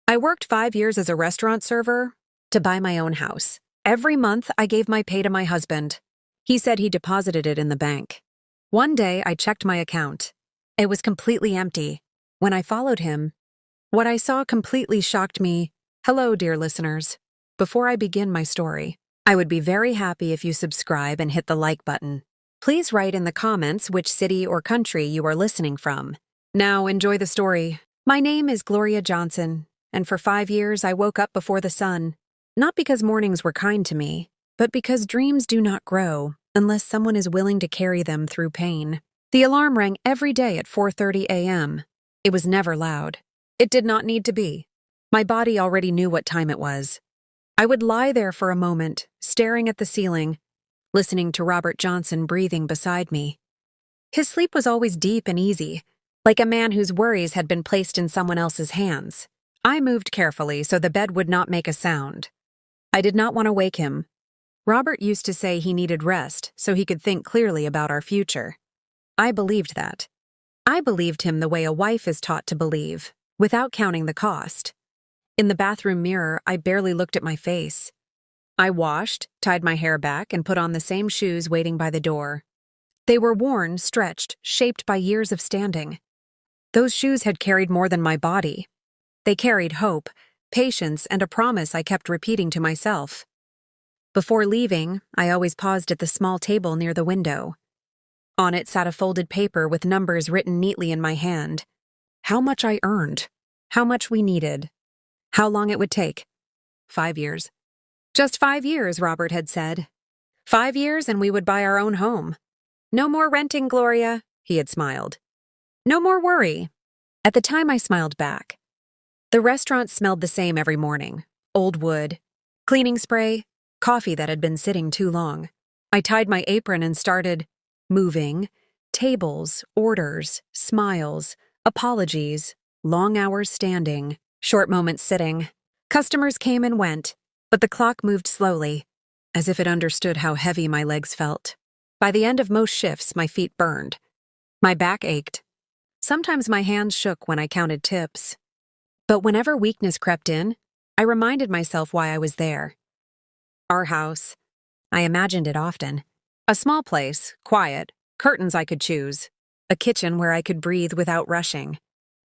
I worked 5 years as a restaurant server to buy my own house. Every month, I gave my pay to my husband. He said he deposited it in the bank. One day, I checked my account. It was completely empty. When I followed him, what I saw completely shocked me. Hello, dear listeners. Before I begin my story, I would be very happy if you subscribe and hit the like button. Please write in the comments which city or country you are listening from. Now, enjoy the story. My name is Gloria Johnson, and for 5 years I woke up before the sun. Not because mornings were kind to me, but because dreams do not grow unless someone is willing to carry them through pain. The alarm rang every day at 4:30 a.m. It was never loud. It did not need to be. My body already knew what time it was. I would lie there for a moment, staring at the ceiling, listening to Robert Johnson breathing beside me. His sleep was always deep and easy, like a man whose worries had been placed in someone else's hands. I moved carefully so the bed would not make a sound. I did not want to wake him. Robert used to say he needed rest so he could think clearly about our future. I believed that. I believed him the way a wife is taught to believe, without counting the cost. In the bathroom mirror, I barely looked at my face. I washed, tied my hair back, and put on the same shoes waiting by the door. They were worn, stretched, shaped by years of standing. Those shoes had carried more than my body. They carried hope, patience, and a promise I kept repeating to myself. Before leaving, I always paused at the small table near the window. On it sat a folded paper with numbers written neatly in my hand. How much I earned, how much we needed, how long it would take. 5 years. Just 5 years, Robert had said. 5 years and we would buy our own home. No more renting, Gloria, he had smiled. No more worry. At the time, I smiled back. The restaurant smelled the same every morning. Old wood, cleaning spray, coffee that had been sitting too long. I tied my apron and started moving. Tables, orders, smiles, apologies, long hours standing, short moments sitting. Customers came and went, but the clock moved slowly, as if it understood how heavy my legs felt. By the end of most shifts, my feet burned. My back ached. Sometimes my hands shook when I counted tips. But whenever weakness crept in, I reminded myself why I was there. Our house. I imagined it often. A small place, quiet, curtains I could choose, a kitchen where I could breathe without rushing,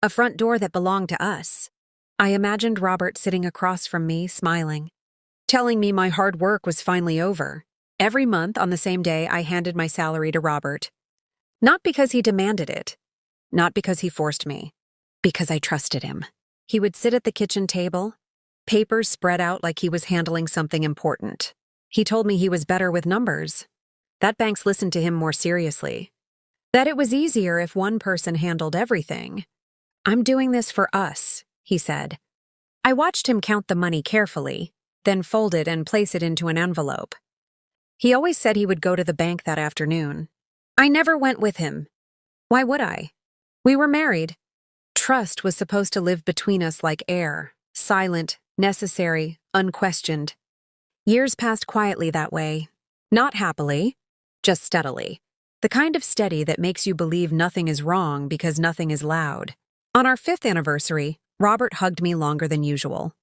a front door that belonged to us. I imagined Robert sitting across from me, smiling, telling me my hard work was finally over. Every month, on the same day, I handed my salary to Robert. Not because he demanded it, not because he forced me, because I trusted him. He would sit at the kitchen table, papers spread out like he was handling something important. He told me he was better with numbers, that banks listened to him more seriously, that it was easier if one person handled everything. I'm doing this for us, he said. I watched him count the money carefully, then fold it and place it into an envelope. He always said he would go to the bank that afternoon. I never went with him. Why would I? We were married. Trust was supposed to live between us like air, silent, necessary, unquestioned. Years passed quietly that way. Not happily, just steadily. The kind of steady that makes you believe nothing is wrong because nothing is loud. On our 5th anniversary, Robert hugged me longer than usual.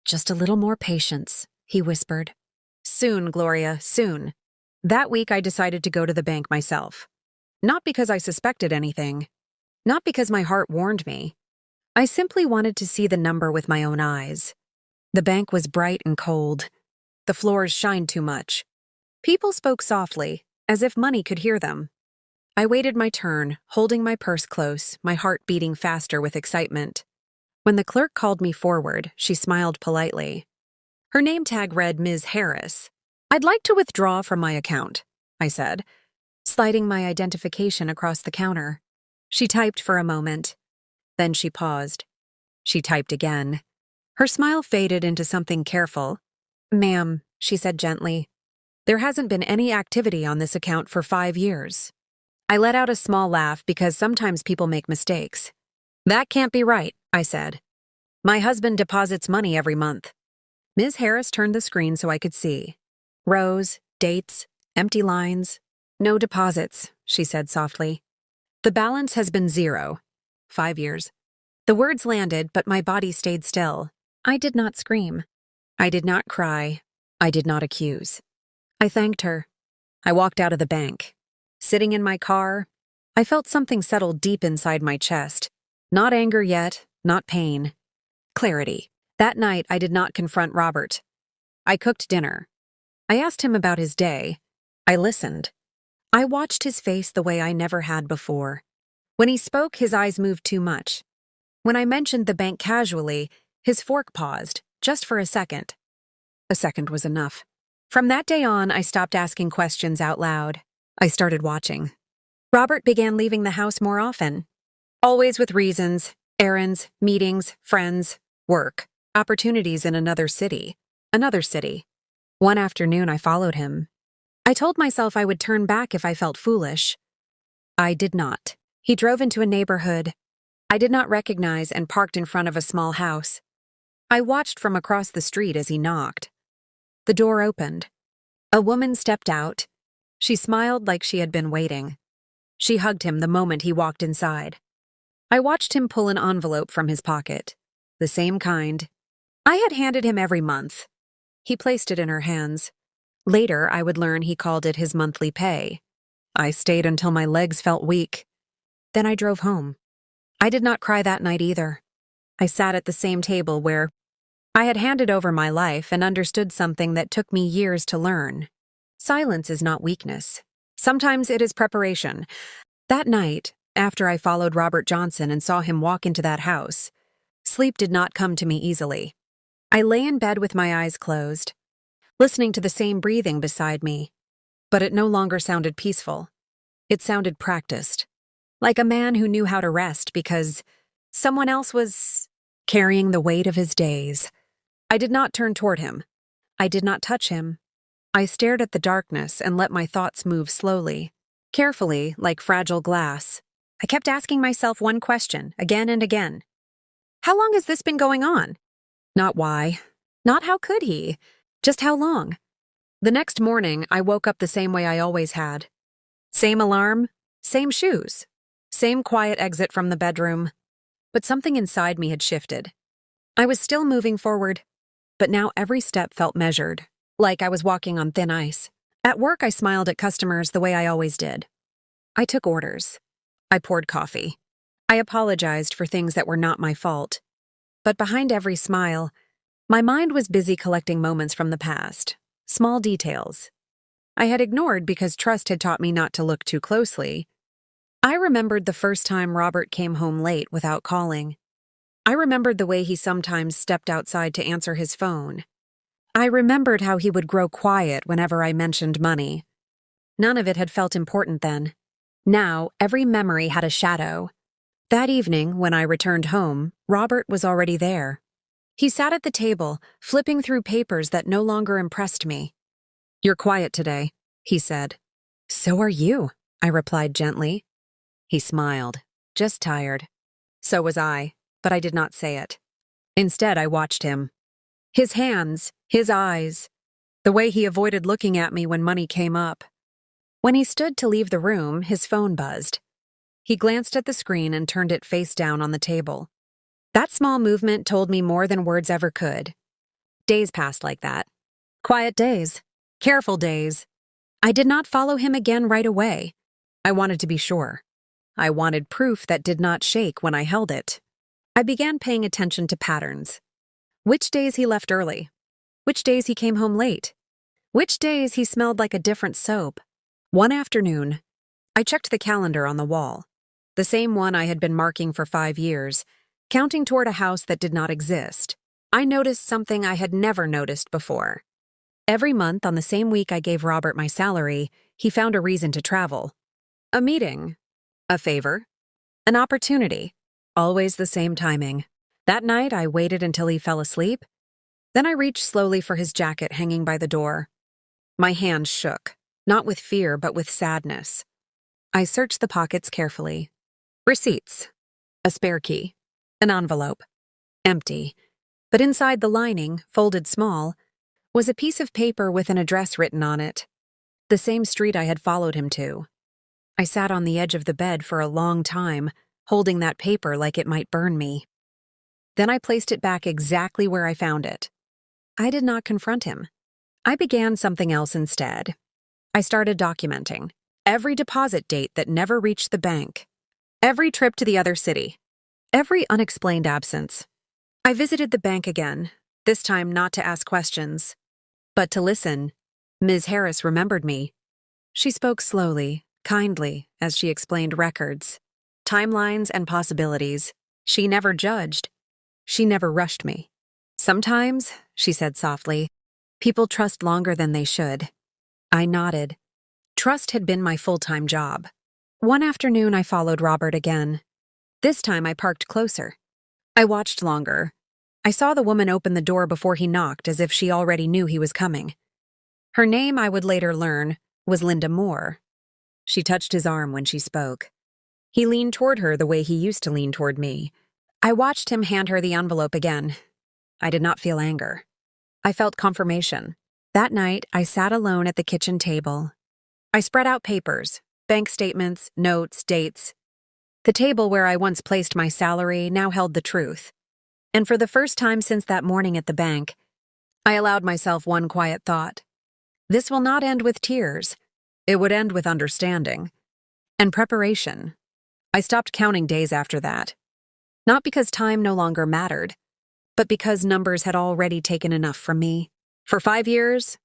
Just a little more patience, he whispered. Soon, Gloria, soon. That week I decided to go to the bank myself. Not because I suspected anything. Not because my heart warned me. I simply wanted to see the number with my own eyes. The bank was bright and cold. The floors shined too much. People spoke softly, as if money could hear them. I waited my turn, holding my purse close, my heart beating faster with excitement. When the clerk called me forward, she smiled politely. Her name tag read Ms. Harris. I'd like to withdraw from my account, I said, sliding my identification across the counter. She typed for a moment. Then she paused. She typed again. Her smile faded into something careful. Ma'am, she said gently, there hasn't been any activity on this account for 5 years. I let out a small laugh because sometimes people make mistakes. That can't be right, I said. My husband deposits money every month. Ms. Harris turned the screen so I could see. Rows, dates, empty lines. No deposits, she said softly. The balance has been 0. 5 years. The words landed, but my body stayed still. I did not scream. I did not cry. I did not accuse. I thanked her. I walked out of the bank. Sitting in my car, I felt something settle deep inside my chest. Not anger yet, not pain. Clarity. That night, I did not confront Robert. I cooked dinner. I asked him about his day. I listened. I watched his face the way I never had before. When he spoke, his eyes moved too much. When I mentioned the bank casually, his fork paused, just for a second. A second was enough. From that day on, I stopped asking questions out loud. I started watching. Robert began leaving the house more often. Always with reasons, errands, meetings, friends, work, opportunities in another city. Another city. One afternoon, I followed him. I told myself I would turn back if I felt foolish. I did not. He drove into a neighborhood I did not recognize and parked in front of a small house. I watched from across the street as he knocked. The door opened. A woman stepped out. She smiled like she had been waiting. She hugged him the moment he walked inside. I watched him pull an envelope from his pocket. The same kind. I had handed him every month. He placed it in her hands. Later, I would learn he called it his monthly pay. I stayed until my legs felt weak. Then I drove home. I did not cry that night either. I sat at the same table where I had handed over my life and understood something that took me years to learn. Silence is not weakness. Sometimes it is preparation. That night, after I followed Robert Johnson and saw him walk into that house, sleep did not come to me easily. I lay in bed with my eyes closed, listening to the same breathing beside me, but it no longer sounded peaceful. It sounded practiced. Like a man who knew how to rest because someone else was carrying the weight of his days. I did not turn toward him. I did not touch him. I stared at the darkness and let my thoughts move slowly, carefully, like fragile glass. I kept asking myself one question, again and again. How long has this been going on? Not why. Not how could he. Just how long. The next morning, I woke up the same way I always had. Same alarm, same shoes. Same quiet exit from the bedroom, but something inside me had shifted. I was still moving forward, but now every step felt measured, like I was walking on thin ice. At work, I smiled at customers the way I always did. I took orders. I poured coffee. I apologized for things that were not my fault. But behind every smile, my mind was busy collecting moments from the past, small details I had ignored because trust had taught me not to look too closely. I remembered the first time Robert came home late without calling. I remembered the way he sometimes stepped outside to answer his phone. I remembered how he would grow quiet whenever I mentioned money. None of it had felt important then. Now, every memory had a shadow. That evening, when I returned home, Robert was already there. He sat at the table, flipping through papers that no longer impressed me. "You're quiet today," he said. "So are you," I replied gently. He smiled. "Just tired." So was I, but I did not say it. Instead, I watched him. His hands, his eyes, the way he avoided looking at me when money came up. When he stood to leave the room, his phone buzzed. He glanced at the screen and turned it face down on the table. That small movement told me more than words ever could. Days passed like that. Quiet days. Careful days. I did not follow him again right away. I wanted to be sure. I wanted proof that did not shake when I held it. I began paying attention to patterns. Which days he left early? Which days he came home late? Which days he smelled like a different soap? One afternoon, I checked the calendar on the wall, the same one I had been marking for 5 years, counting toward a house that did not exist. I noticed something I had never noticed before. Every month, on the same week I gave Robert my salary, he found a reason to travel. A meeting. A favor. An opportunity. Always the same timing. That night, I waited until he fell asleep. Then I reached slowly for his jacket hanging by the door. My hands shook, not with fear, but with sadness. I searched the pockets carefully. Receipts. A spare key. An envelope. Empty. But inside the lining, folded small, was a piece of paper with an address written on it. The same street I had followed him to. I sat on the edge of the bed for a long time, holding that paper like it might burn me. Then I placed it back exactly where I found it. I did not confront him. I began something else instead. I started documenting every deposit date that never reached the bank, every trip to the other city, every unexplained absence. I visited the bank again, this time not to ask questions, but to listen. Ms. Harris remembered me. She spoke slowly, kindly, as she explained records, timelines, and possibilities. She never judged. She never rushed me. Sometimes, she said softly, people trust longer than they should. I nodded. Trust had been my full-time job. One afternoon, I followed Robert again. This time, I parked closer. I watched longer. I saw the woman open the door before he knocked, as if she already knew he was coming. Her name, I would later learn, was Linda Moore. She touched his arm when she spoke. He leaned toward her the way he used to lean toward me. I watched him hand her the envelope again. I did not feel anger. I felt confirmation. That night, I sat alone at the kitchen table. I spread out papers, bank statements, notes, dates. The table where I once placed my salary now held the truth. And for the first time since that morning at the bank, I allowed myself one quiet thought. This will not end with tears. It would end with understanding. And preparation. I stopped counting days after that. Not because time no longer mattered, but because numbers had already taken enough from me. For 5 years,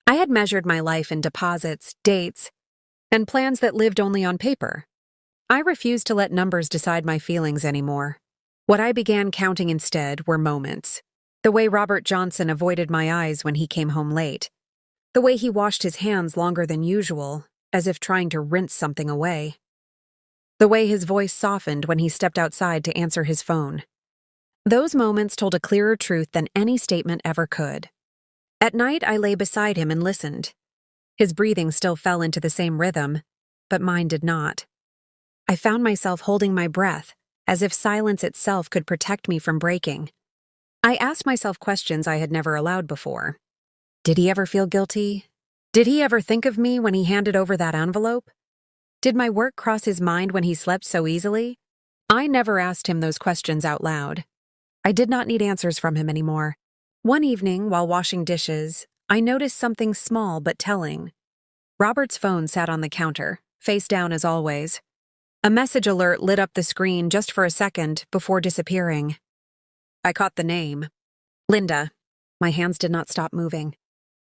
I had measured my life in deposits, dates, and plans that lived only on paper. I refused to let numbers decide my feelings anymore. What I began counting instead were moments. The way Robert Johnson avoided my eyes when he came home late. The way he washed his hands longer than usual, as if trying to rinse something away. The way his voice softened when he stepped outside to answer his phone. Those moments told a clearer truth than any statement ever could. At night, I lay beside him and listened. His breathing still fell into the same rhythm, but mine did not. I found myself holding my breath, as if silence itself could protect me from breaking. I asked myself questions I had never allowed before. Did he ever feel guilty? Did he ever think of me when he handed over that envelope? Did my work cross his mind when he slept so easily? I never asked him those questions out loud. I did not need answers from him anymore. One evening, while washing dishes, I noticed something small but telling. Robert's phone sat on the counter, face down as always. A message alert lit up the screen just for a second before disappearing. I caught the name. Linda. My hands did not stop moving.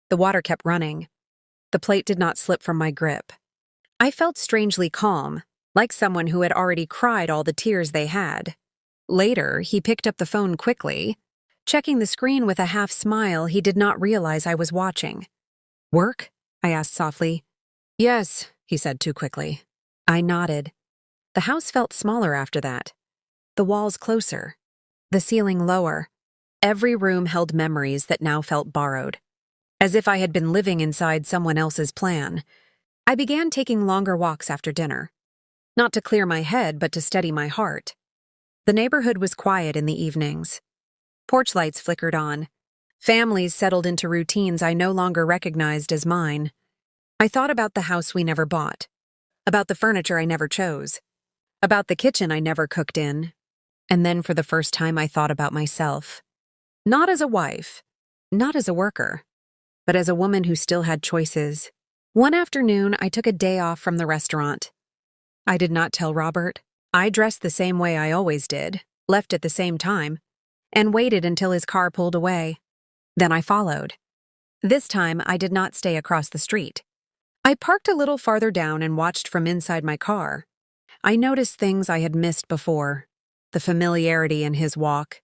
The water kept running. The plate did not slip from my grip. I felt strangely calm, like someone who had already cried all the tears they had. Later, he picked up the phone quickly, checking the screen with a half smile he did not realize I was watching. Work? I asked softly. Yes, he said too quickly. I nodded. The house felt smaller after that. The walls closer. The ceiling lower. Every room held memories that now felt borrowed. As if I had been living inside someone else's plan. I began taking longer walks after dinner. Not to clear my head, but to steady my heart. The neighborhood was quiet in the evenings. Porch lights flickered on. Families settled into routines I no longer recognized as mine. I thought about the house we never bought. About the furniture I never chose. About the kitchen I never cooked in. And then for the first time I thought about myself. Not as a wife. Not as a worker. But as a woman who still had choices. One afternoon, I took a day off from the restaurant. I did not tell Robert. I dressed the same way I always did, left at the same time, and waited until his car pulled away. Then I followed. This time, I did not stay across the street. I parked a little farther down and watched from inside my car. I noticed things I had missed before. The familiarity in his walk.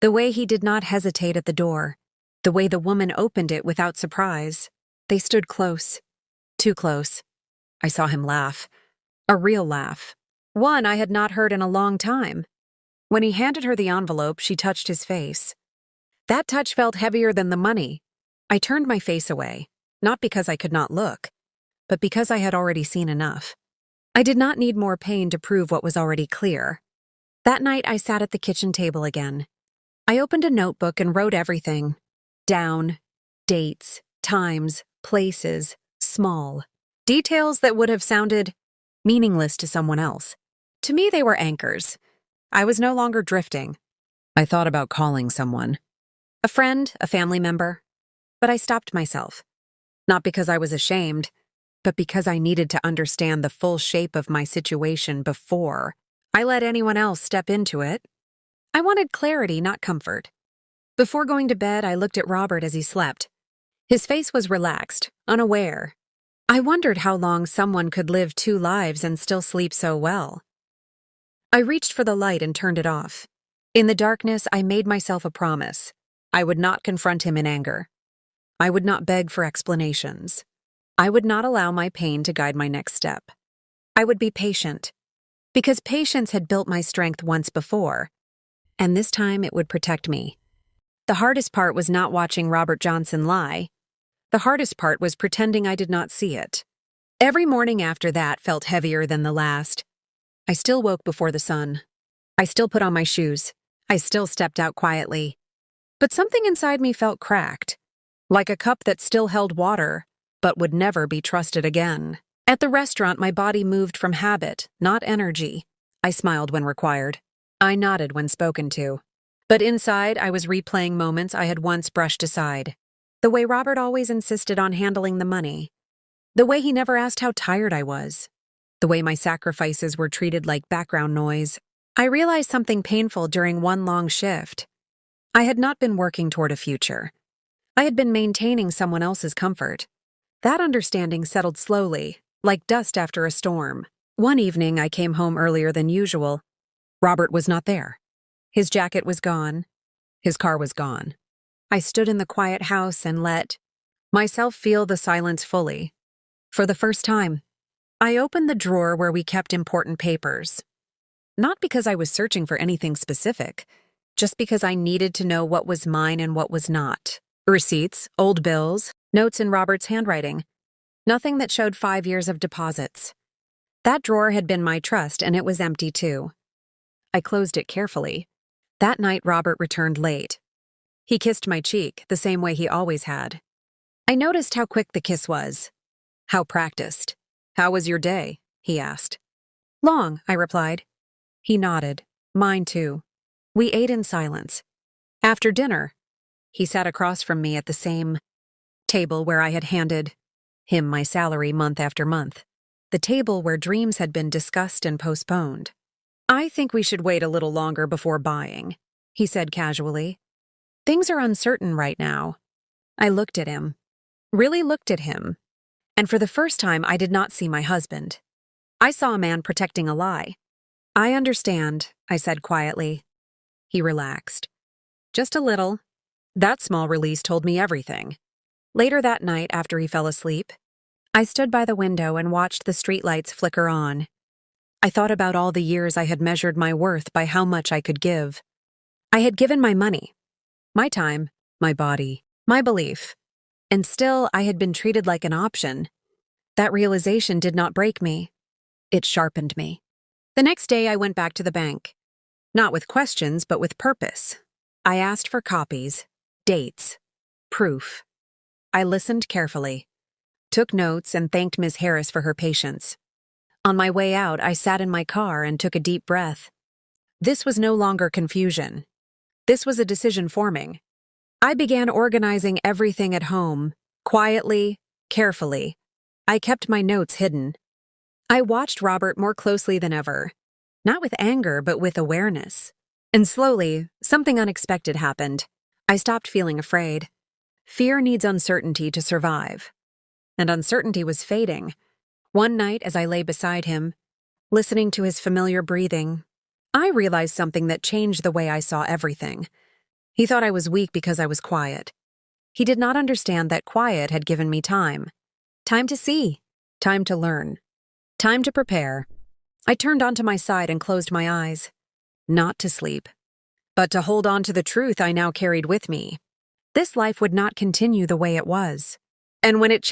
The way he did not hesitate at the door. The way the woman opened it without surprise. They stood close. Too close. I saw him laugh. A real laugh. One I had not heard in a long time. When he handed her the envelope, she touched his face. That touch felt heavier than the money. I turned my face away, not because I could not look, but because I had already seen enough. I did not need more pain to prove what was already clear. That night, I sat at the kitchen table again. I opened a notebook and wrote everything. Down. Dates, times, places, small. Details that would have sounded meaningless to someone else. To me, they were anchors. I was no longer drifting. I thought about calling someone. A friend, a family member. But I stopped myself. Not because I was ashamed, but because I needed to understand the full shape of my situation before I let anyone else step into it. I wanted clarity, not comfort. Before going to bed, I looked at Robert as he slept. His face was relaxed, unaware. I wondered how long someone could live two lives and still sleep so well. I reached for the light and turned it off. In the darkness, I made myself a promise. I would not confront him in anger. I would not beg for explanations. I would not allow my pain to guide my next step. I would be patient, because patience had built my strength once before, and this time it would protect me. The hardest part was not watching Robert Johnson lie. The hardest part was pretending I did not see it. Every morning after that felt heavier than the last. I still woke before the sun. I still put on my shoes. I still stepped out quietly. But something inside me felt cracked, like a cup that still held water, but would never be trusted again. At the restaurant, my body moved from habit, not energy. I smiled when required. I nodded when spoken to. But inside, I was replaying moments I had once brushed aside. The way Robert always insisted on handling the money. The way he never asked how tired I was. The way my sacrifices were treated like background noise. I realized something painful during one long shift. I had not been working toward a future. I had been maintaining someone else's comfort. That understanding settled slowly, like dust after a storm. One evening, I came home earlier than usual. Robert was not there. His jacket was gone. His car was gone. I stood in the quiet house and let myself feel the silence fully. For the first time, I opened the drawer where we kept important papers. Not because I was searching for anything specific, just because I needed to know what was mine and what was not. Receipts, old bills, notes in Robert's handwriting. Nothing that showed 5 years of deposits. That drawer had been my trust, and it was empty too. I closed it carefully. That night, Robert returned late. He kissed my cheek, the same way he always had. I noticed how quick the kiss was. How practiced. "How was your day?" he asked. "Long," I replied. He nodded. Mine too. We ate in silence. After dinner, he sat across from me at the same table where I had handed him my salary month after month. The table where dreams had been discussed and postponed. "I think we should wait a little longer before buying," he said casually. "Things are uncertain right now." I looked at him. Really looked at him. And for the first time, I did not see my husband. I saw a man protecting a lie. "I understand," I said quietly. He relaxed. Just a little. That small release told me everything. Later that night, after he fell asleep, I stood by the window and watched the streetlights flicker on. I thought about all the years I had measured my worth by how much I could give. I had given my money, my time, my body, my belief. And still, I had been treated like an option. That realization did not break me. It sharpened me. The next day, I went back to the bank. Not with questions, but with purpose. I asked for copies, dates, proof. I listened carefully, took notes, and thanked Ms. Harris for her patience. On my way out, I sat in my car and took a deep breath. This was no longer confusion. This was a decision forming. I began organizing everything at home, quietly, carefully. I kept my notes hidden. I watched Robert more closely than ever, not with anger, but with awareness. And slowly, something unexpected happened. I stopped feeling afraid. Fear needs uncertainty to survive. And uncertainty was fading. One night, as I lay beside him, listening to his familiar breathing, I realized something that changed the way I saw everything. He thought I was weak because I was quiet. He did not understand that quiet had given me time. Time to see. Time to learn. Time to prepare. I turned onto my side and closed my eyes. Not to sleep, but to hold on to the truth I now carried with me. This life would not continue the way it was. And when it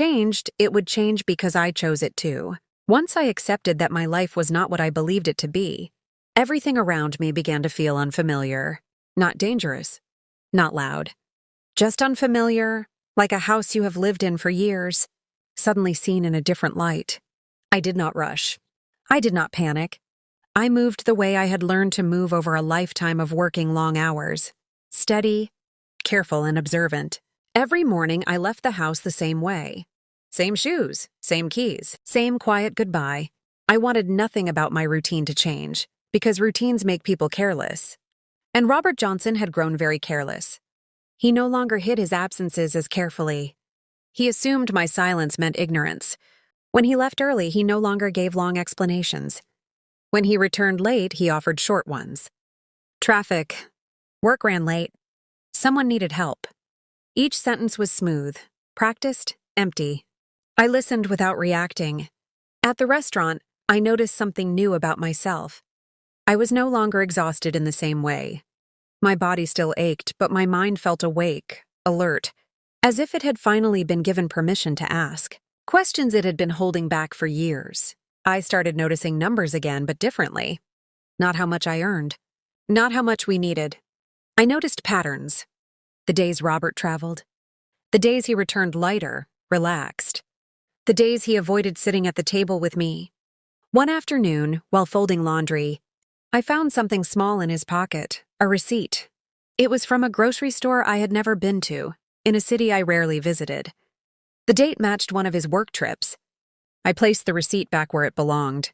would change because I chose it to. Once I accepted that my life was not what I believed it to be, everything around me began to feel unfamiliar. Not dangerous. Not loud. Just unfamiliar, like a house you have lived in for years, suddenly seen in a different light. I did not rush. I did not panic. I moved the way I had learned to move over a lifetime of working long hours. Steady, careful, and observant. Every morning I left the house the same way. Same shoes, same keys, same quiet goodbye. I wanted nothing about my routine to change, because routines make people careless. And Robert Johnson had grown very careless. He no longer hid his absences as carefully. He assumed my silence meant ignorance. When he left early, he no longer gave long explanations. When he returned late, he offered short ones. Traffic. Work ran late. Someone needed help. Each sentence was smooth, practiced, empty. I listened without reacting. At the restaurant, I noticed something new about myself. I was no longer exhausted in the same way. My body still ached, but my mind felt awake, alert, as if it had finally been given permission to ask questions it had been holding back for years. I started noticing numbers again, but differently. Not how much I earned. Not how much we needed. I noticed patterns. The days Robert traveled. The days he returned lighter, relaxed. The days he avoided sitting at the table with me. One afternoon, while folding laundry, I found something small in his pocket, a receipt. It was from a grocery store I had never been to, in a city I rarely visited. The date matched one of his work trips. I placed the receipt back where it belonged.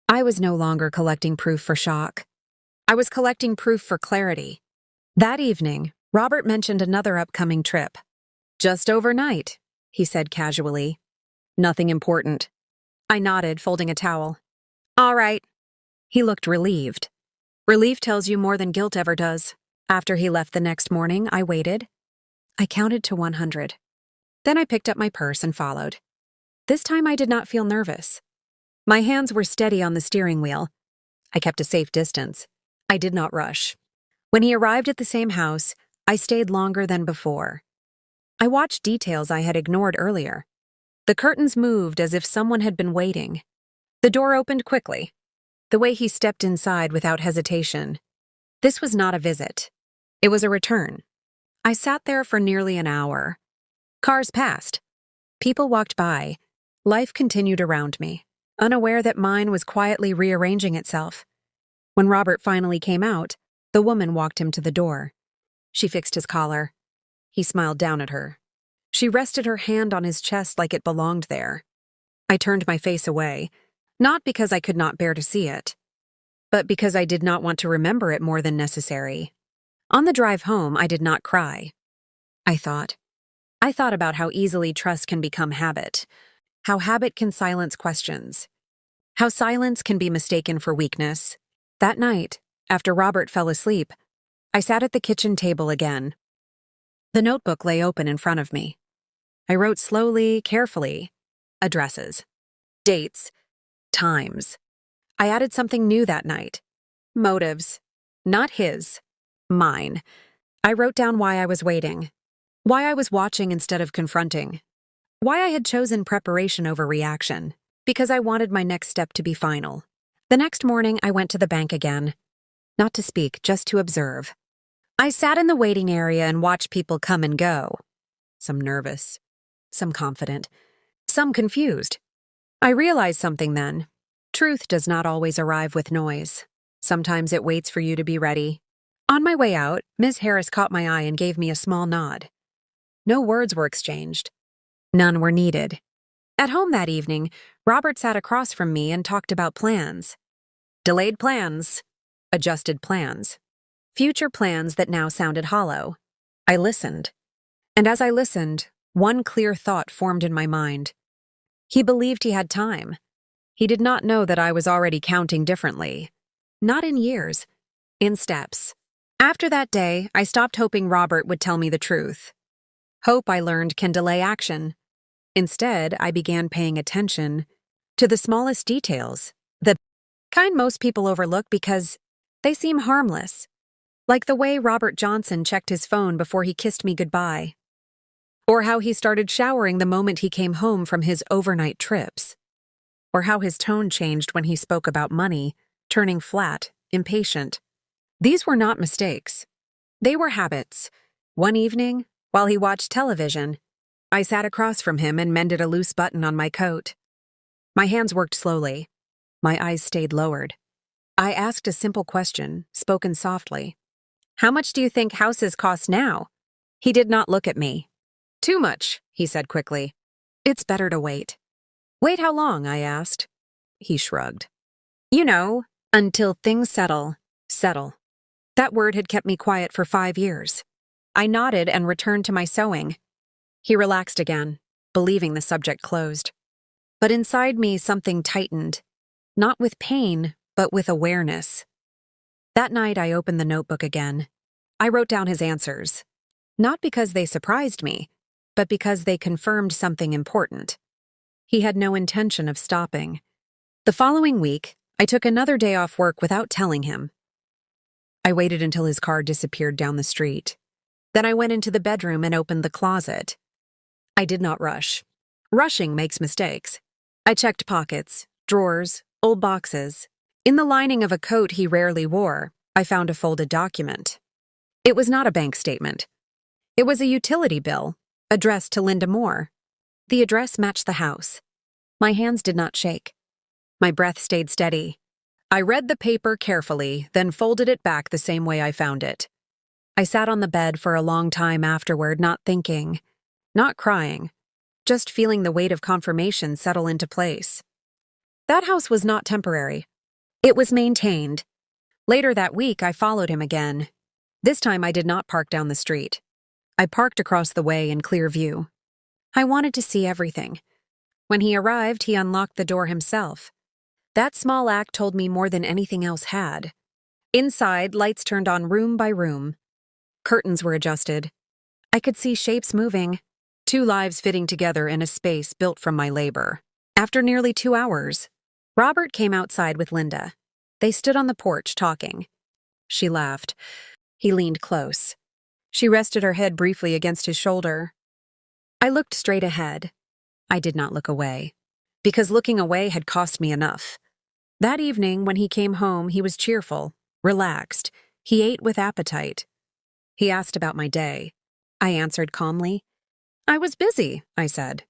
I was no longer collecting proof for shock. I was collecting proof for clarity. That evening, Robert mentioned another upcoming trip. Just overnight, he said casually. Nothing important. I nodded, folding a towel. All right. He looked relieved. Relief tells you more than guilt ever does. After he left the next morning, I waited. I counted to 100. Then I picked up my purse and followed. This time I did not feel nervous. My hands were steady on the steering wheel. I kept a safe distance. I did not rush. When he arrived at the same house, I stayed longer than before. I watched details I had ignored earlier. The curtains moved as if someone had been waiting. The door opened quickly. The way he stepped inside without hesitation. This was not a visit. It was a return. I sat there for nearly an hour. Cars passed. People walked by. Life continued around me, unaware that mine was quietly rearranging itself. When Robert finally came out, the woman walked him to the door. She fixed his collar. He smiled down at her. She rested her hand on his chest like it belonged there. I turned my face away, not because I could not bear to see it, but because I did not want to remember it more than necessary. On the drive home, I did not cry. I thought about how easily trust can become habit, how habit can silence questions, how silence can be mistaken for weakness. That night, after Robert fell asleep, I sat at the kitchen table again. The notebook lay open in front of me. I wrote slowly, carefully. Addresses, dates, times. I added something new that night. Motives. Not his. Mine. I wrote down why I was waiting. Why I was watching instead of confronting. Why I had chosen preparation over reaction. Because I wanted my next step to be final. The next morning, I went to the bank again. Not to speak, just to observe. I sat in the waiting area and watched people come and go. Some nervous, some confident, some confused. I realized something then. Truth does not always arrive with noise. Sometimes it waits for you to be ready. On my way out, Ms. Harris caught my eye and gave me a small nod. No words were exchanged. None were needed. At home that evening, Robert sat across from me and talked about plans. Delayed plans. Adjusted plans. Future plans that now sounded hollow. I listened. And as I listened, one clear thought formed in my mind. He believed he had time. He did not know that I was already counting differently. Not in years, in steps. After that day, I stopped hoping Robert would tell me the truth. Hope, I learned, can delay action. Instead, I began paying attention to the smallest details, the kind most people overlook because they seem harmless. Like the way Robert Johnson checked his phone before he kissed me goodbye. Or how he started showering the moment he came home from his overnight trips. Or how his tone changed when he spoke about money, turning flat, impatient. These were not mistakes. They were habits. One evening, while he watched television, I sat across from him and mended a loose button on my coat. My hands worked slowly. My eyes stayed lowered. I asked a simple question, spoken softly. How much do you think houses cost now? He did not look at me. Too much, he said quickly. It's better to wait. Wait how long? I asked. He shrugged. You know, until things settle. Settle. That word had kept me quiet for 5 years. I nodded and returned to my sewing. He relaxed again, believing the subject closed. But inside me something tightened, not with pain, but with awareness. That night I opened the notebook again. I wrote down his answers, not because they surprised me, but because they confirmed something important. He had no intention of stopping. The following week, I took another day off work without telling him. I waited until his car disappeared down the street. Then I went into the bedroom and opened the closet. I did not rush. Rushing makes mistakes. I checked pockets, drawers, old boxes. In the lining of a coat he rarely wore, I found a folded document. It was not a bank statement. It was a utility bill, addressed to Linda Moore. The address matched the house. My hands did not shake. My breath stayed steady. I read the paper carefully, then folded it back the same way I found it. I sat on the bed for a long time afterward, not thinking, not crying, just feeling the weight of confirmation settle into place. That house was not temporary. It was maintained. Later that week, I followed him again. This time I did not park down the street. I parked across the way in clear view. I wanted to see everything. When he arrived, he unlocked the door himself. That small act told me more than anything else had. Inside, lights turned on room by room. Curtains were adjusted. I could see shapes moving, 2 lives fitting together in a space built from my labor. After nearly 2 hours, Robert came outside with Linda. They stood on the porch talking. She laughed. He leaned close. She rested her head briefly against his shoulder. I looked straight ahead. I did not look away, because looking away had cost me enough. That evening, when he came home, he was cheerful, relaxed. He ate with appetite. He asked about my day. I answered calmly. I was busy, I said.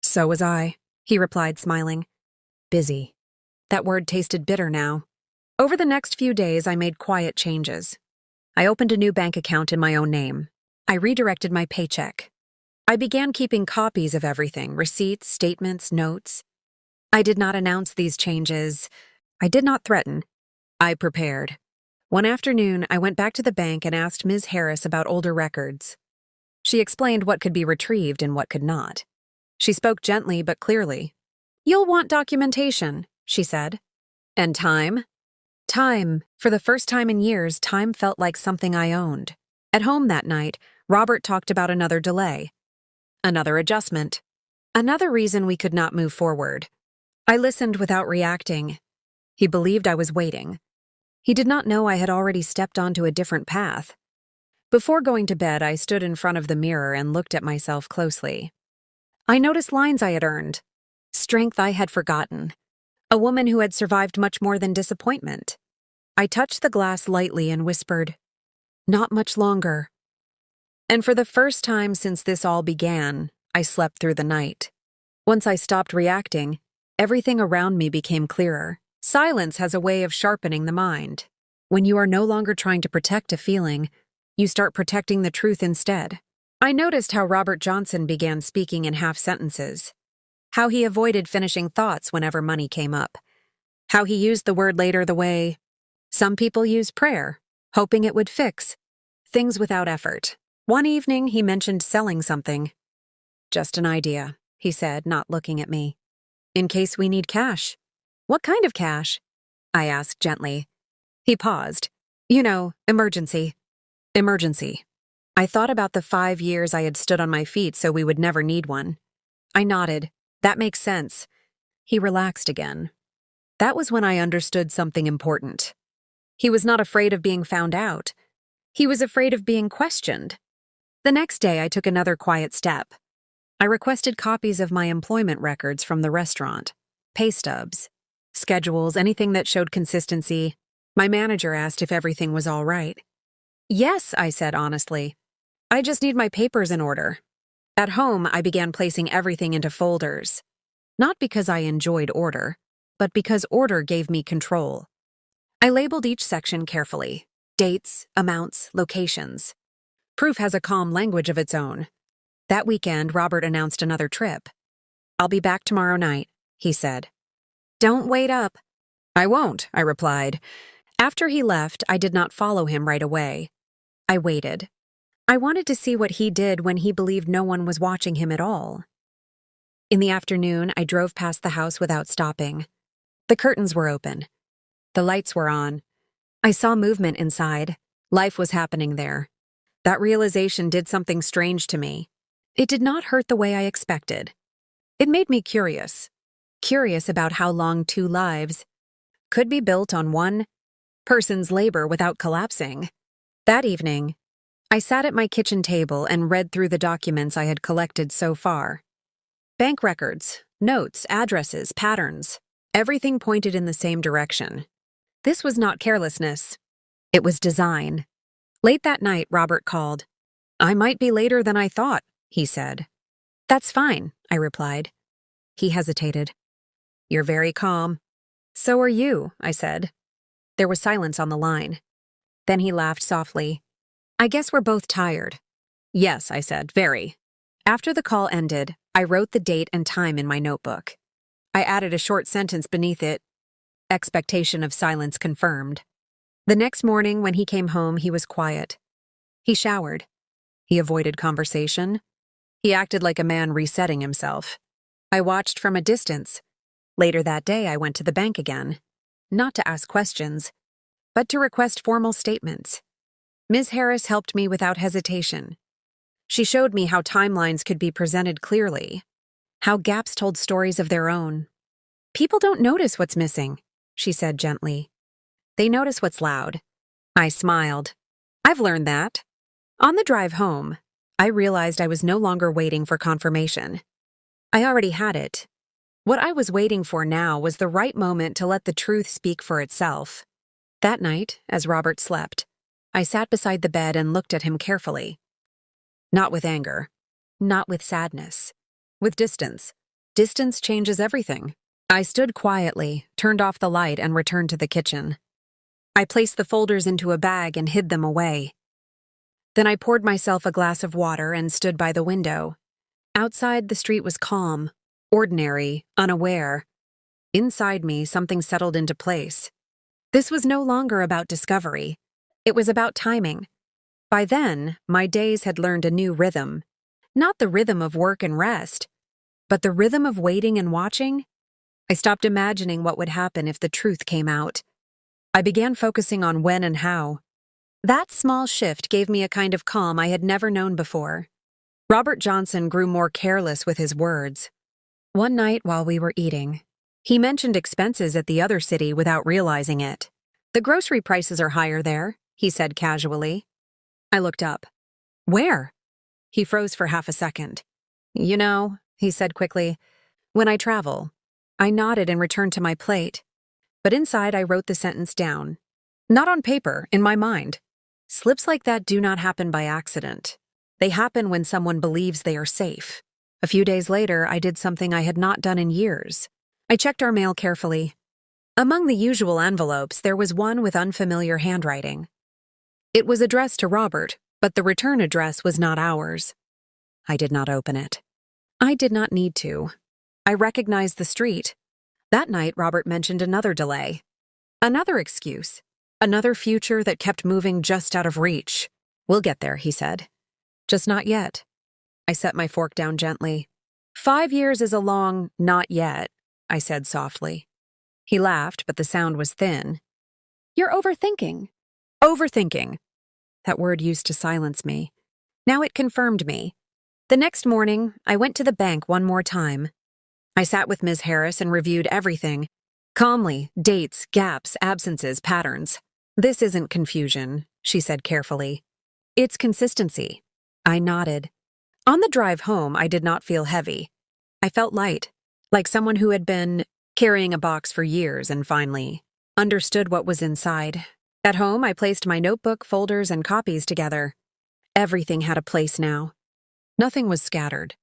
So was I, he replied, smiling. Busy. That word tasted bitter now. Over the next few days, I made quiet changes. I opened a new bank account in my own name. I redirected my paycheck. I began keeping copies of everything, receipts, statements, notes. I did not announce these changes. I did not threaten. I prepared. One afternoon, I went back to the bank and asked Ms. Harris about older records. She explained what could be retrieved and what could not. She spoke gently but clearly. You'll want documentation, she said. And time? Time. For the first time in years, time felt like something I owned. At home that night, Robert talked about another delay. Another adjustment. Another reason we could not move forward. I listened without reacting. He believed I was waiting. He did not know I had already stepped onto a different path. Before going to bed, I stood in front of the mirror and looked at myself closely. I noticed lines I had earned, strength I had forgotten, a woman who had survived much more than disappointment. I touched the glass lightly and whispered, "Not much longer." And for the first time since this all began, I slept through the night. Once I stopped reacting, everything around me became clearer. Silence has a way of sharpening the mind. When you are no longer trying to protect a feeling, you start protecting the truth instead. I noticed how Robert Johnson began speaking in half sentences, how he avoided finishing thoughts whenever money came up, how he used the word later the way some people use prayer, hoping it would fix things without effort. One evening, he mentioned selling something. Just an idea, he said, not looking at me. In case we need cash. What kind of cash? I asked gently. He paused. You know, emergency. Emergency. I thought about the 5 years I had stood on my feet so we would never need one. I nodded. That makes sense. He relaxed again. That was when I understood something important. He was not afraid of being found out. He was afraid of being questioned. The next day, I took another quiet step. I requested copies of my employment records from the restaurant, pay stubs, schedules, anything that showed consistency. My manager asked if everything was all right. Yes, I said honestly. I just need my papers in order. At home, I began placing everything into folders. Not because I enjoyed order, but because order gave me control. I labeled each section carefully. Dates, amounts, locations. Proof has a calm language of its own. That weekend, Robert announced another trip. "I'll be back tomorrow night," he said. "Don't wait up." "I won't," I replied. After he left, I did not follow him right away. I waited. I wanted to see what he did when he believed no one was watching him at all. In the afternoon, I drove past the house without stopping. The curtains were open. The lights were on. I saw movement inside. Life was happening there. That realization did something strange to me. It did not hurt the way I expected. It made me curious. Curious about how long two lives could be built on one person's labor without collapsing. That evening, I sat at my kitchen table and read through the documents I had collected so far. Bank records, notes, addresses, patterns. Everything pointed in the same direction. This was not carelessness. It was design. Late that night, Robert called. "I might be later than I thought," he said. "That's fine," I replied. He hesitated. "You're very calm." "So are you," I said. There was silence on the line. Then he laughed softly. "I guess we're both tired." "Yes," I said, "very." After the call ended, I wrote the date and time in my notebook. I added a short sentence beneath it. Expectation of silence confirmed. The next morning, when he came home, he was quiet. He showered. He avoided conversation. He acted like a man resetting himself. I watched from a distance. Later that day, I went to the bank again. Not to ask questions, but to request formal statements. Ms. Harris helped me without hesitation. She showed me how timelines could be presented clearly, how gaps told stories of their own. "People don't notice what's missing," she said gently. "They notice what's loud." I smiled. "I've learned that." On the drive home, I realized I was no longer waiting for confirmation. I already had it. What I was waiting for now was the right moment to let the truth speak for itself. That night, as Robert slept, I sat beside the bed and looked at him carefully. Not with anger, not with sadness, with distance. Distance changes everything. I stood quietly, turned off the light, and returned to the kitchen. I placed the folders into a bag and hid them away. Then I poured myself a glass of water and stood by the window. Outside, the street was calm, ordinary, unaware. Inside me, something settled into place. This was no longer about discovery. It was about timing. By then, my days had learned a new rhythm. Not the rhythm of work and rest, but the rhythm of waiting and watching. I stopped imagining what would happen if the truth came out. I began focusing on when and how. That small shift gave me a kind of calm I had never known before. Robert Johnson grew more careless with his words. One night while we were eating, he mentioned expenses at the other city without realizing it. "The grocery prices are higher there," he said casually. I looked up. "Where?" He froze for half a second. "You know," he said quickly, "when I travel." I nodded and returned to my plate. But inside I wrote the sentence down. Not on paper, in my mind. Slips like that do not happen by accident. They happen when someone believes they are safe. A few days later, I did something I had not done in years. I checked our mail carefully. Among the usual envelopes, there was one with unfamiliar handwriting. It was addressed to Robert, but the return address was not ours. I did not open it. I did not need to. I recognized the street. That night, Robert mentioned another delay. Another excuse. Another future that kept moving just out of reach. "We'll get there," he said. "Just not yet." I set my fork down gently. 5 years is a long not yet, I said softly. He laughed, but the sound was thin. "You're overthinking." Overthinking. That word used to silence me. Now it confirmed me. The next morning, I went to the bank one more time. I sat with Ms. Harris and reviewed everything. Calmly, dates, gaps, absences, patterns. "This isn't confusion," she said carefully. "It's consistency." I nodded. On the drive home, I did not feel heavy. I felt light, like someone who had been carrying a box for years and finally understood what was inside. At home, I placed my notebook, folders, and copies together. Everything had a place now. Nothing was scattered.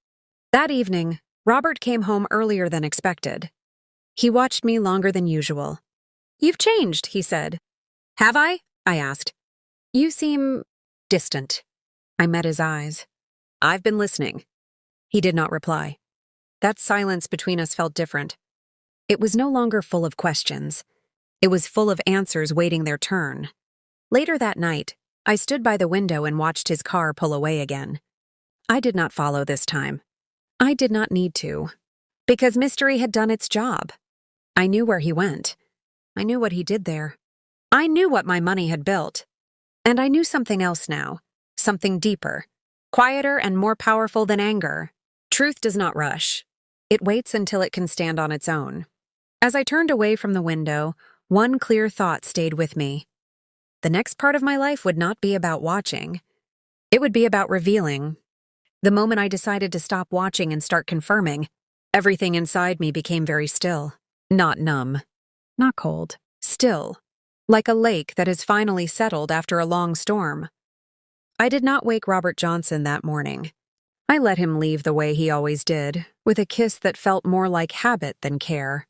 That evening, Robert came home earlier than expected. He watched me longer than usual. "You've changed," he said. Have I? I asked. You seem distant. I met his eyes. I've been listening. He did not reply. That silence between us felt different. It was no longer full of questions. It was full of answers waiting their turn. Later that night, I stood by the window and watched his car pull away again. I did not follow this time. I did not need to, because mystery had done its job. I knew where he went. I knew what he did there. I knew what my money had built. And I knew something else now, something deeper, quieter and more powerful than anger. Truth does not rush. It waits until it can stand on its own. As I turned away from the window, one clear thought stayed with me. The next part of my life would not be about watching. It would be about revealing. The moment I decided to stop watching and start confirming, everything inside me became very still. Not numb. Not cold. Still. Like a lake that has finally settled after a long storm. I did not wake Robert Johnson that morning. I let him leave the way he always did, with a kiss that felt more like habit than care.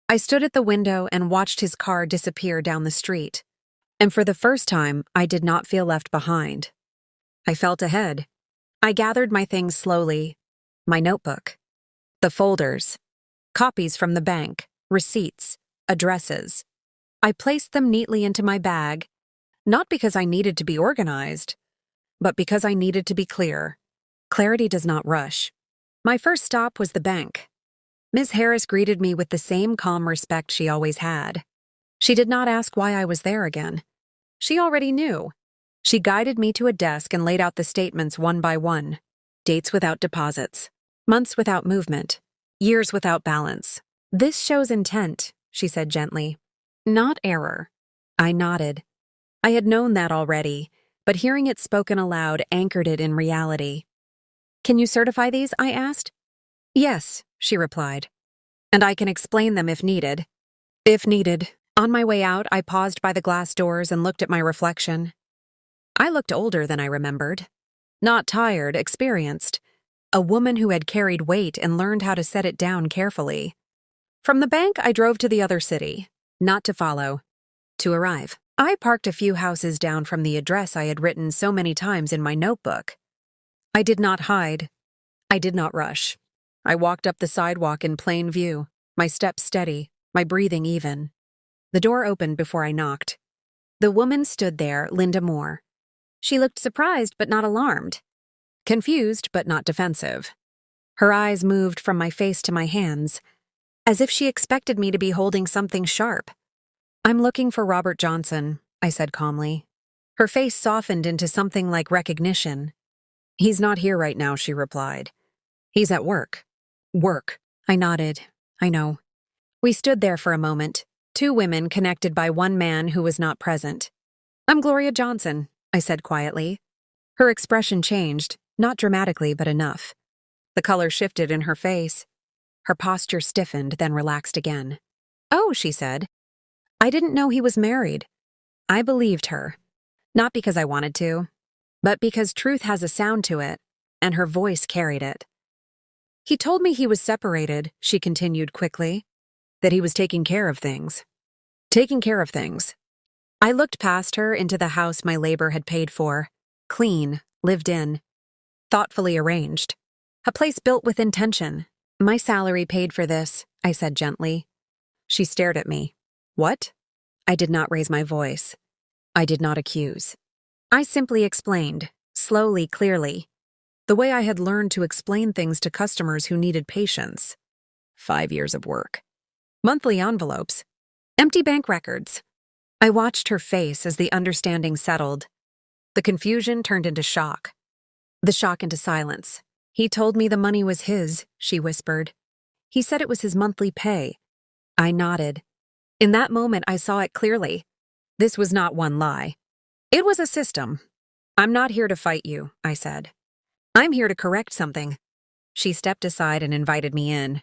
I stood at the window and watched his car disappear down the street. And for the first time, I did not feel left behind. I felt ahead. I gathered my things slowly. My notebook. The folders. Copies from the bank. Receipts. Addresses. I placed them neatly into my bag, not because I needed to be organized, but because I needed to be clear. Clarity does not rush. My first stop was the bank. Ms. Harris greeted me with the same calm respect she always had. She did not ask why I was there again. She already knew. She guided me to a desk and laid out the statements one by one. Dates without deposits. Months without movement. Years without balance. This shows intent, she said gently. Not error. I nodded. I had known that already, but hearing it spoken aloud anchored it in reality. Can you certify these? I asked. Yes, she replied. And I can explain them if needed. If needed. On my way out, I paused by the glass doors and looked at my reflection. I looked older than I remembered. Not tired, experienced. A woman who had carried weight and learned how to set it down carefully. From the bank, I drove to the other city. Not to follow. To arrive. I parked a few houses down from the address I had written so many times in my notebook. I did not hide. I did not rush. I walked up the sidewalk in plain view, my steps steady, my breathing even. The door opened before I knocked. The woman stood there, Linda Moore. She looked surprised but not alarmed. Confused but not defensive. Her eyes moved from my face to my hands, as if she expected me to be holding something sharp. I'm looking for Robert Johnson, I said calmly. Her face softened into something like recognition. He's not here right now, she replied. He's at work. Work. I nodded. I know. We stood there for a moment, two women connected by one man who was not present. I'm Gloria Johnson, I said quietly. Her expression changed, not dramatically but enough. The color shifted in her face. Her posture stiffened, then relaxed again. Oh, she said. I didn't know he was married. I believed her. Not because I wanted to, but because truth has a sound to it, and her voice carried it. He told me he was separated, she continued quickly, that he was taking care of things. Taking care of things. I looked past her into the house my labor had paid for. Clean, lived in. Thoughtfully arranged. A place built with intention. My salary paid for this, I said gently. She stared at me. What? I did not raise my voice. I did not accuse. I simply explained, slowly, clearly, the way I had learned to explain things to customers who needed patience. 5 years of work. Monthly envelopes. Empty bank records. I watched her face as the understanding settled. The confusion turned into shock. The shock into silence. He told me the money was his, she whispered. He said it was his monthly pay. I nodded. In that moment, I saw it clearly. This was not one lie. It was a system. I'm not here to fight you, I said. I'm here to correct something. She stepped aside and invited me in.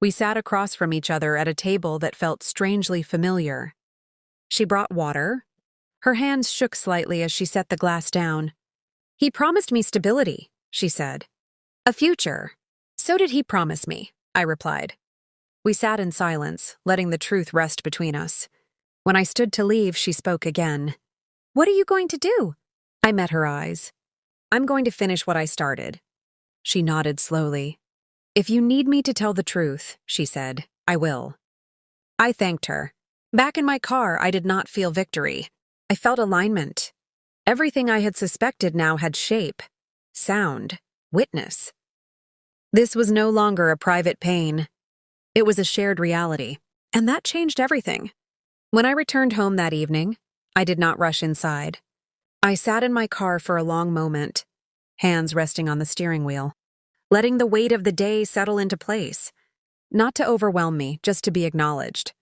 We sat across from each other at a table that felt strangely familiar. She brought water. Her hands shook slightly as she set the glass down. He promised me stability, she said. A future. So did he promise me, I replied. We sat in silence, letting the truth rest between us. When I stood to leave, she spoke again. "What are you going to do?" I met her eyes. "I'm going to finish what I started." She nodded slowly. "If you need me to tell the truth," she said, "I will." I thanked her. Back in my car, I did not feel victory. I felt alignment. Everything I had suspected now had shape, sound, witness. This was no longer a private pain. It was a shared reality, and that changed everything. When I returned home that evening, I did not rush inside. I sat in my car for a long moment, hands resting on the steering wheel, letting the weight of the day settle into place. Not to overwhelm me, just to be acknowledged.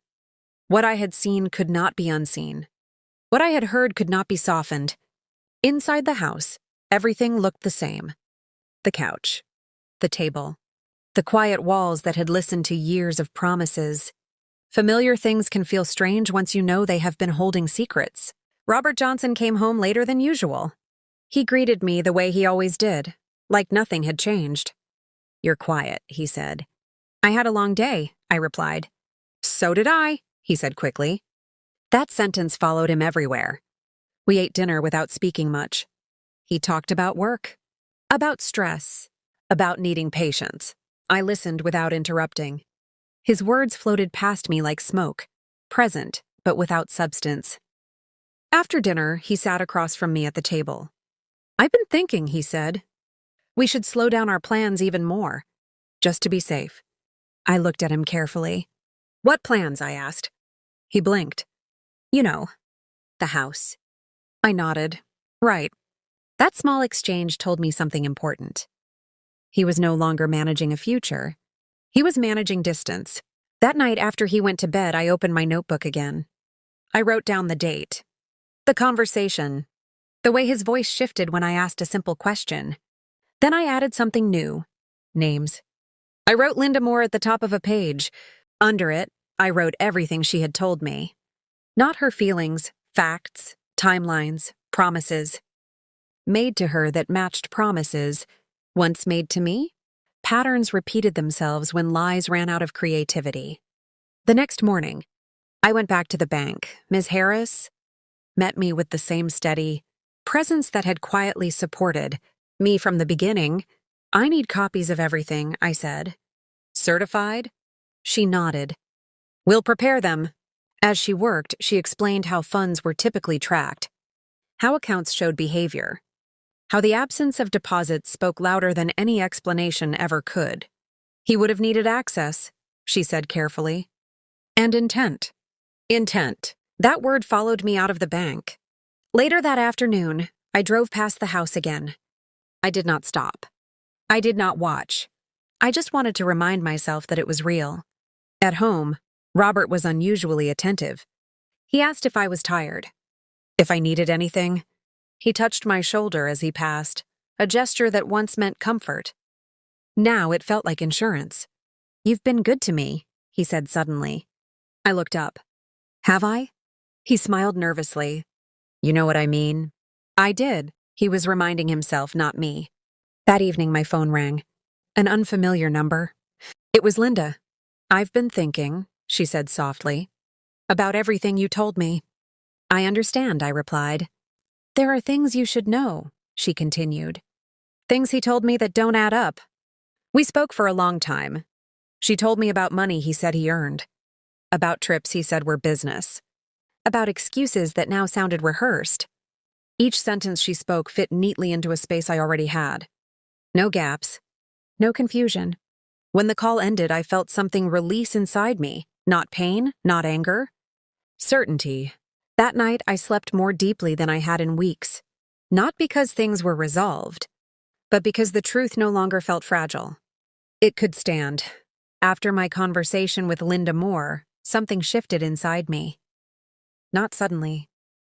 What I had seen could not be unseen. What I had heard could not be softened. Inside the house, everything looked the same. The couch, the table, the quiet walls that had listened to years of promises. Familiar things can feel strange once you know they have been holding secrets. Robert Johnson came home later than usual. He greeted me the way he always did, like nothing had changed. "You're quiet," he said. "I had a long day," I replied. "So did I," he said quickly. That sentence followed him everywhere. We ate dinner without speaking much. He talked about work, about stress, about needing patience. I listened without interrupting. His words floated past me like smoke, present but without substance. After dinner, he sat across from me at the table. "I've been thinking," he said. "We should slow down our plans even more, just to be safe." I looked at him carefully. "What plans?" I asked. He blinked. "You know, the house." I nodded. "Right." That small exchange told me something important. He was no longer managing a future. He was managing distance. That night after he went to bed, I opened my notebook again. I wrote down the date, the conversation, the way his voice shifted when I asked a simple question. Then I added something new, names. I wrote Linda Moore at the top of a page. Under it, I wrote everything she had told me. Not her feelings, facts, timelines, promises. Made to her that matched promises, once made to me. Patterns repeated themselves when lies ran out of creativity. The next morning, I went back to the bank. Ms. Harris met me with the same steady presence that had quietly supported me from the beginning. "I need copies of everything," I said. "Certified?" She nodded. "We'll prepare them." As she worked, she explained how funds were typically tracked, how accounts showed behavior, how the absence of deposits spoke louder than any explanation ever could. "He would have needed access," she said carefully. "And intent." Intent. That word followed me out of the bank. Later that afternoon, I drove past the house again. I did not stop. I did not watch. I just wanted to remind myself that it was real. At home, Robert was unusually attentive. He asked if I was tired, if I needed anything. He touched my shoulder as he passed, a gesture that once meant comfort. Now it felt like insurance. "You've been good to me," he said suddenly. I looked up. "Have I?" He smiled nervously. "You know what I mean?" I did. He was reminding himself, not me. That evening my phone rang. An unfamiliar number. It was Linda. "I've been thinking," she said softly, "about everything you told me." "I understand," I replied. "There are things you should know," she continued. "Things he told me that don't add up." We spoke for a long time. She told me about money he said he earned, about trips he said were business, about excuses that now sounded rehearsed. Each sentence she spoke fit neatly into a space I already had. No gaps, no confusion. When the call ended, I felt something release inside me. Not pain, not anger. Certainty. That night, I slept more deeply than I had in weeks. Not because things were resolved, but because the truth no longer felt fragile. It could stand. After my conversation with Linda Moore, something shifted inside me. Not suddenly.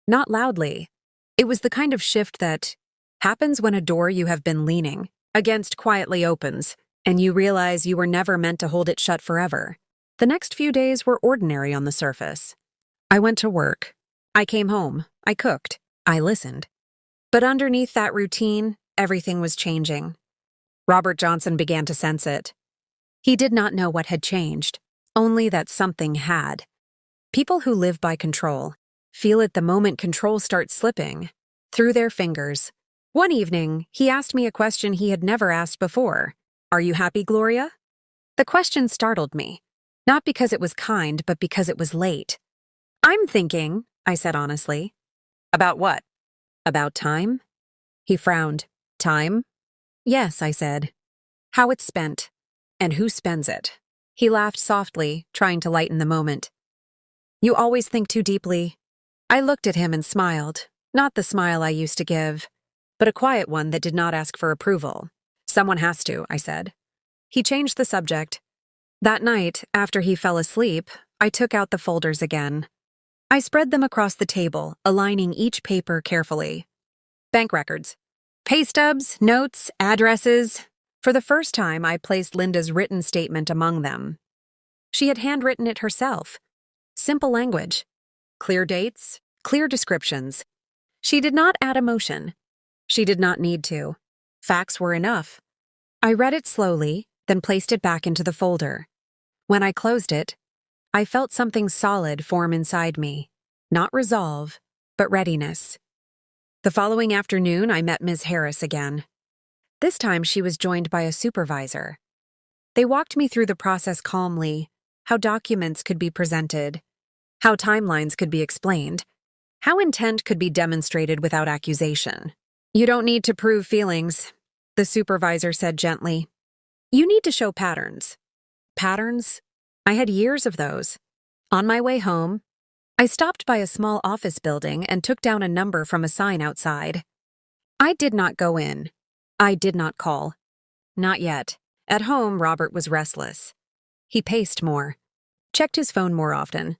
Not loudly. It was the kind of shift that happens when a door you have been leaning against quietly opens, and you realize you were never meant to hold it shut forever. The next few days were ordinary on the surface. I went to work. I came home. I cooked. I listened. But underneath that routine, everything was changing. Robert Johnson began to sense it. He did not know what had changed, only that something had. People who live by control feel it the moment control starts slipping through their fingers. One evening, he asked me a question he had never asked before. "Are you happy, Gloria?" The question startled me, not because it was kind, but because it was late. "I'm thinking," I said honestly. "About what?" "About time." He frowned. "Time?" "Yes," I said. "How it's spent, and who spends it." He laughed softly, trying to lighten the moment. "You always think too deeply." I looked at him and smiled, not the smile I used to give, but a quiet one that did not ask for approval. "Someone has to," I said. He changed the subject. That night, after he fell asleep, I took out the folders again. I spread them across the table, aligning each paper carefully. Bank records. Pay stubs, notes, addresses. For the first time, I placed Linda's written statement among them. She had handwritten it herself. Simple language. Clear dates, clear descriptions. She did not add emotion. She did not need to. Facts were enough. I read it slowly, then placed it back into the folder. When I closed it, I felt something solid form inside me. Not resolve, but readiness. The following afternoon, I met Ms. Harris again. This time, she was joined by a supervisor. They walked me through the process calmly, how documents could be presented, how timelines could be explained, how intent could be demonstrated without accusation. "You don't need to prove feelings," the supervisor said gently. "You need to show patterns." Patterns? I had years of those. On my way home, I stopped by a small office building and took down a number from a sign outside. I did not go in. I did not call. Not yet. At home, Robert was restless. He paced more, checked his phone more often,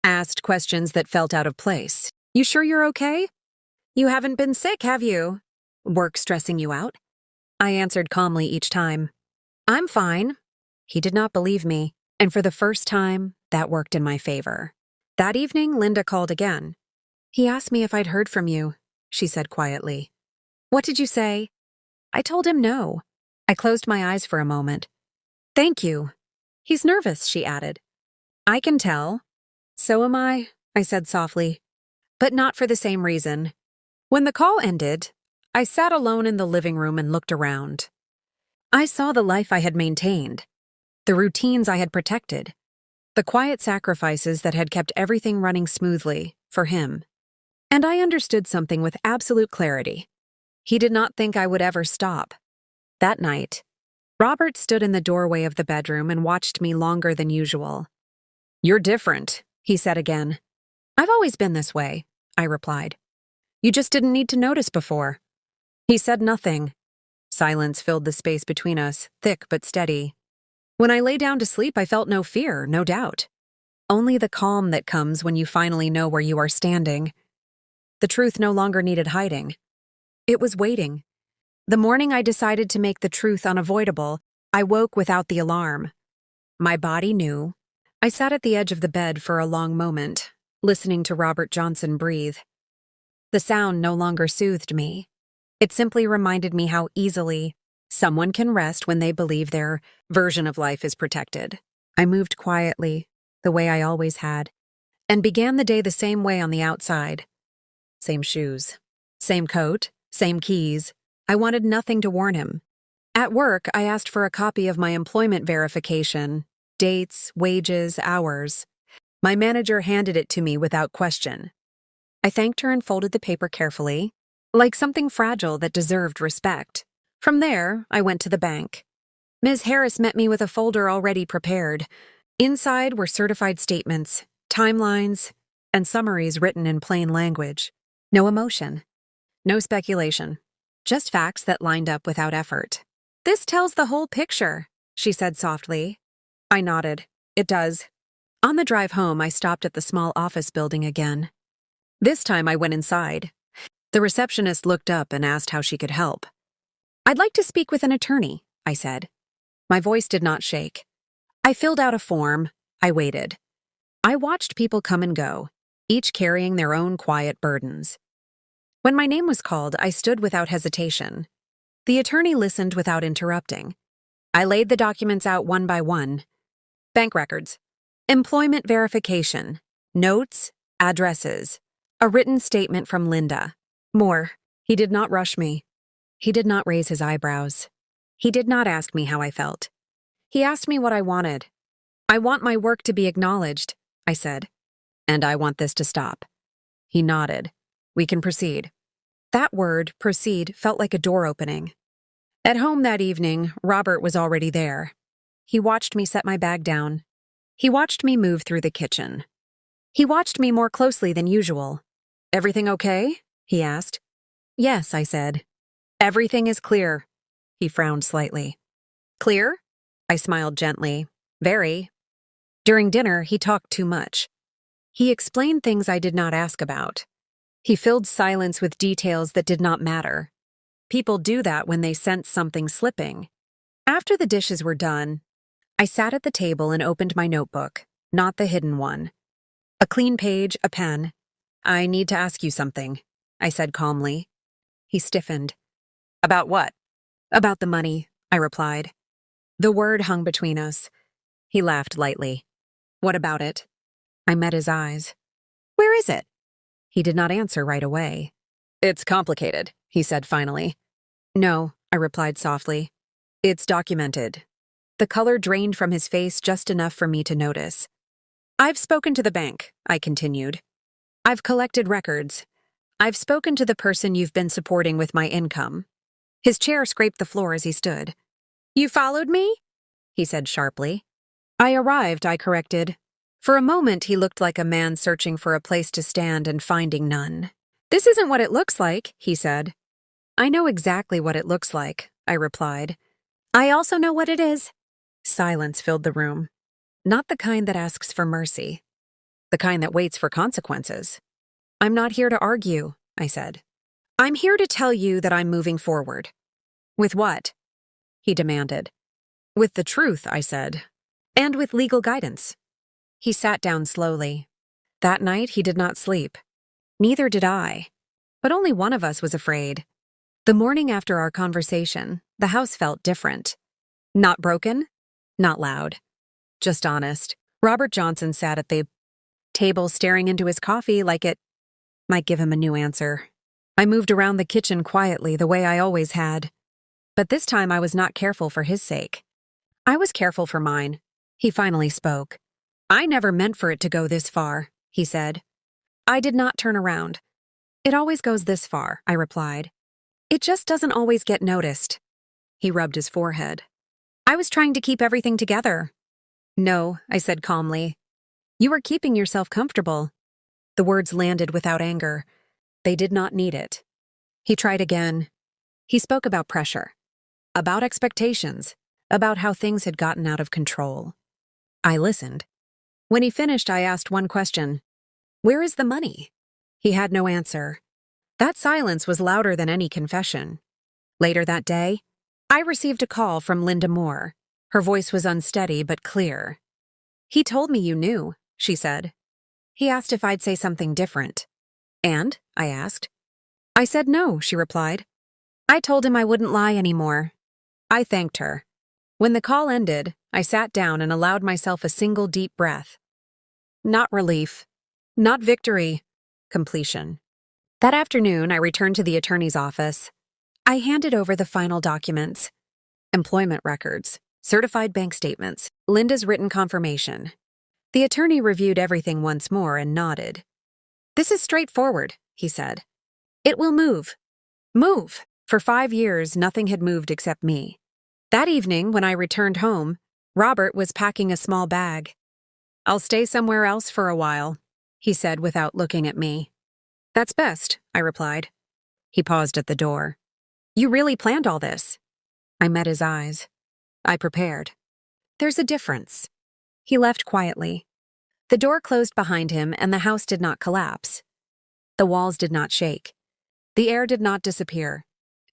asked questions that felt out of place. "You sure you're okay? You haven't been sick, have you? Work stressing you out?" I answered calmly each time. "I'm fine." He did not believe me, and for the first time, that worked in my favor. That evening, Linda called again. "He asked me if I'd heard from you," she said quietly. "What did you say?" I told him no. I closed my eyes for a moment. "Thank you." "He's nervous," she added. "I can tell." "So am I," I said softly. "But not for the same reason." When the call ended, I sat alone in the living room and looked around. I saw the life I had maintained, the routines I had protected, the quiet sacrifices that had kept everything running smoothly for him. And I understood something with absolute clarity. He did not think I would ever stop. That night, Robert stood in the doorway of the bedroom and watched me longer than usual. "You're different," he said again. "I've always been this way," I replied. "You just didn't need to notice before." He said nothing. Silence filled the space between us, thick but steady. When I lay down to sleep, I felt no fear, no doubt. Only the calm that comes when you finally know where you are standing. The truth no longer needed hiding. It was waiting. The morning I decided to make the truth unavoidable, I woke without the alarm. My body knew. I sat at the edge of the bed for a long moment, listening to Robert Johnson breathe. The sound no longer soothed me. It simply reminded me how easily someone can rest when they believe their version of life is protected. I moved quietly, the way I always had, and began the day the same way on the outside. Same shoes, same coat, same keys. I wanted nothing to warn him. At work, I asked for a copy of my employment verification, dates, wages, hours. My manager handed it to me without question. I thanked her and folded the paper carefully, like something fragile that deserved respect. From there, I went to the bank. Ms. Harris met me with a folder already prepared. Inside were certified statements, timelines, and summaries written in plain language. No emotion, no speculation, just facts that lined up without effort. "This tells the whole picture," she said softly. I nodded. "It does." On the drive home, I stopped at the small office building again. This time I went inside. The receptionist looked up and asked how she could help. "I'd like to speak with an attorney," I said. My voice did not shake. I filled out a form. I waited. I watched people come and go, each carrying their own quiet burdens. When my name was called, I stood without hesitation. The attorney listened without interrupting. I laid the documents out one by one. Bank records. Employment verification. Notes, addresses, a written statement from Linda. More. He did not rush me. He did not raise his eyebrows. He did not ask me how I felt. He asked me what I wanted. I want my work to be acknowledged, I said. And I want this to stop. He nodded. We can proceed. That word, proceed, felt like a door opening. At home that evening, Robert was already there. He watched me set my bag down. He watched me move through the kitchen. He watched me more closely than usual. Everything okay? He asked. Yes, I said. Everything is clear. He frowned slightly. Clear? I smiled gently. Very. During dinner, he talked too much. He explained things I did not ask about. He filled silence with details that did not matter. People do that when they sense something slipping. After the dishes were done, I sat at the table and opened my notebook, not the hidden one. A clean page, a pen. I need to ask you something, I said calmly. He stiffened. About what? About the money, I replied. The word hung between us. He laughed lightly. What about it? I met his eyes. Where is it? He did not answer right away. It's complicated, he said finally. No, I replied softly. It's documented. The color drained from his face just enough for me to notice. I've spoken to the bank, I continued. I've collected records. I've spoken to the person you've been supporting with my income. His chair scraped the floor as he stood. You followed me? He said sharply. I arrived, I corrected. For a moment, he looked like a man searching for a place to stand and finding none. This isn't what it looks like, he said. I know exactly what it looks like, I replied. I also know what it is. Silence filled the room. Not the kind that asks for mercy. The kind that waits for consequences. I'm not here to argue, I said. I'm here to tell you that I'm moving forward. With what? He demanded. With the truth, I said. And with legal guidance. He sat down slowly. That night, he did not sleep. Neither did I. But only one of us was afraid. The morning after our conversation, the house felt different. Not broken, not loud. Just honest. Robert Johnson sat at the table staring into his coffee like it might give him a new answer. I moved around the kitchen quietly the way I always had. But this time I was not careful for his sake. I was careful for mine. He finally spoke. I never meant for it to go this far, he said. I did not turn around. It always goes this far, I replied. It just doesn't always get noticed. He rubbed his forehead. I was trying to keep everything together. No, I said calmly. You were keeping yourself comfortable. The words landed without anger. They did not need it. He tried again. He spoke about pressure, about expectations, about how things had gotten out of control. I listened. When he finished, I asked one question. Where is the money? He had no answer. That silence was louder than any confession. Later that day, I received a call from Linda Moore. Her voice was unsteady but clear. He told me you knew, she said. He asked if I'd say something different. And? I asked. I said no, she replied. I told him I wouldn't lie anymore. I thanked her. When the call ended, I sat down and allowed myself a single deep breath. Not relief. Not victory. Completion. That afternoon, I returned to the attorney's office. I handed over the final documents. Employment records, certified bank statements, Linda's written confirmation. The attorney reviewed everything once more and nodded. This is straightforward, he said. It will move. Move. For 5 years, nothing had moved except me. That evening, when I returned home, Robert was packing a small bag. I'll stay somewhere else for a while, he said without looking at me. That's best, I replied. He paused at the door. You really planned all this? I met his eyes. I prepared. There's a difference. He left quietly. The door closed behind him and the house did not collapse. The walls did not shake. The air did not disappear.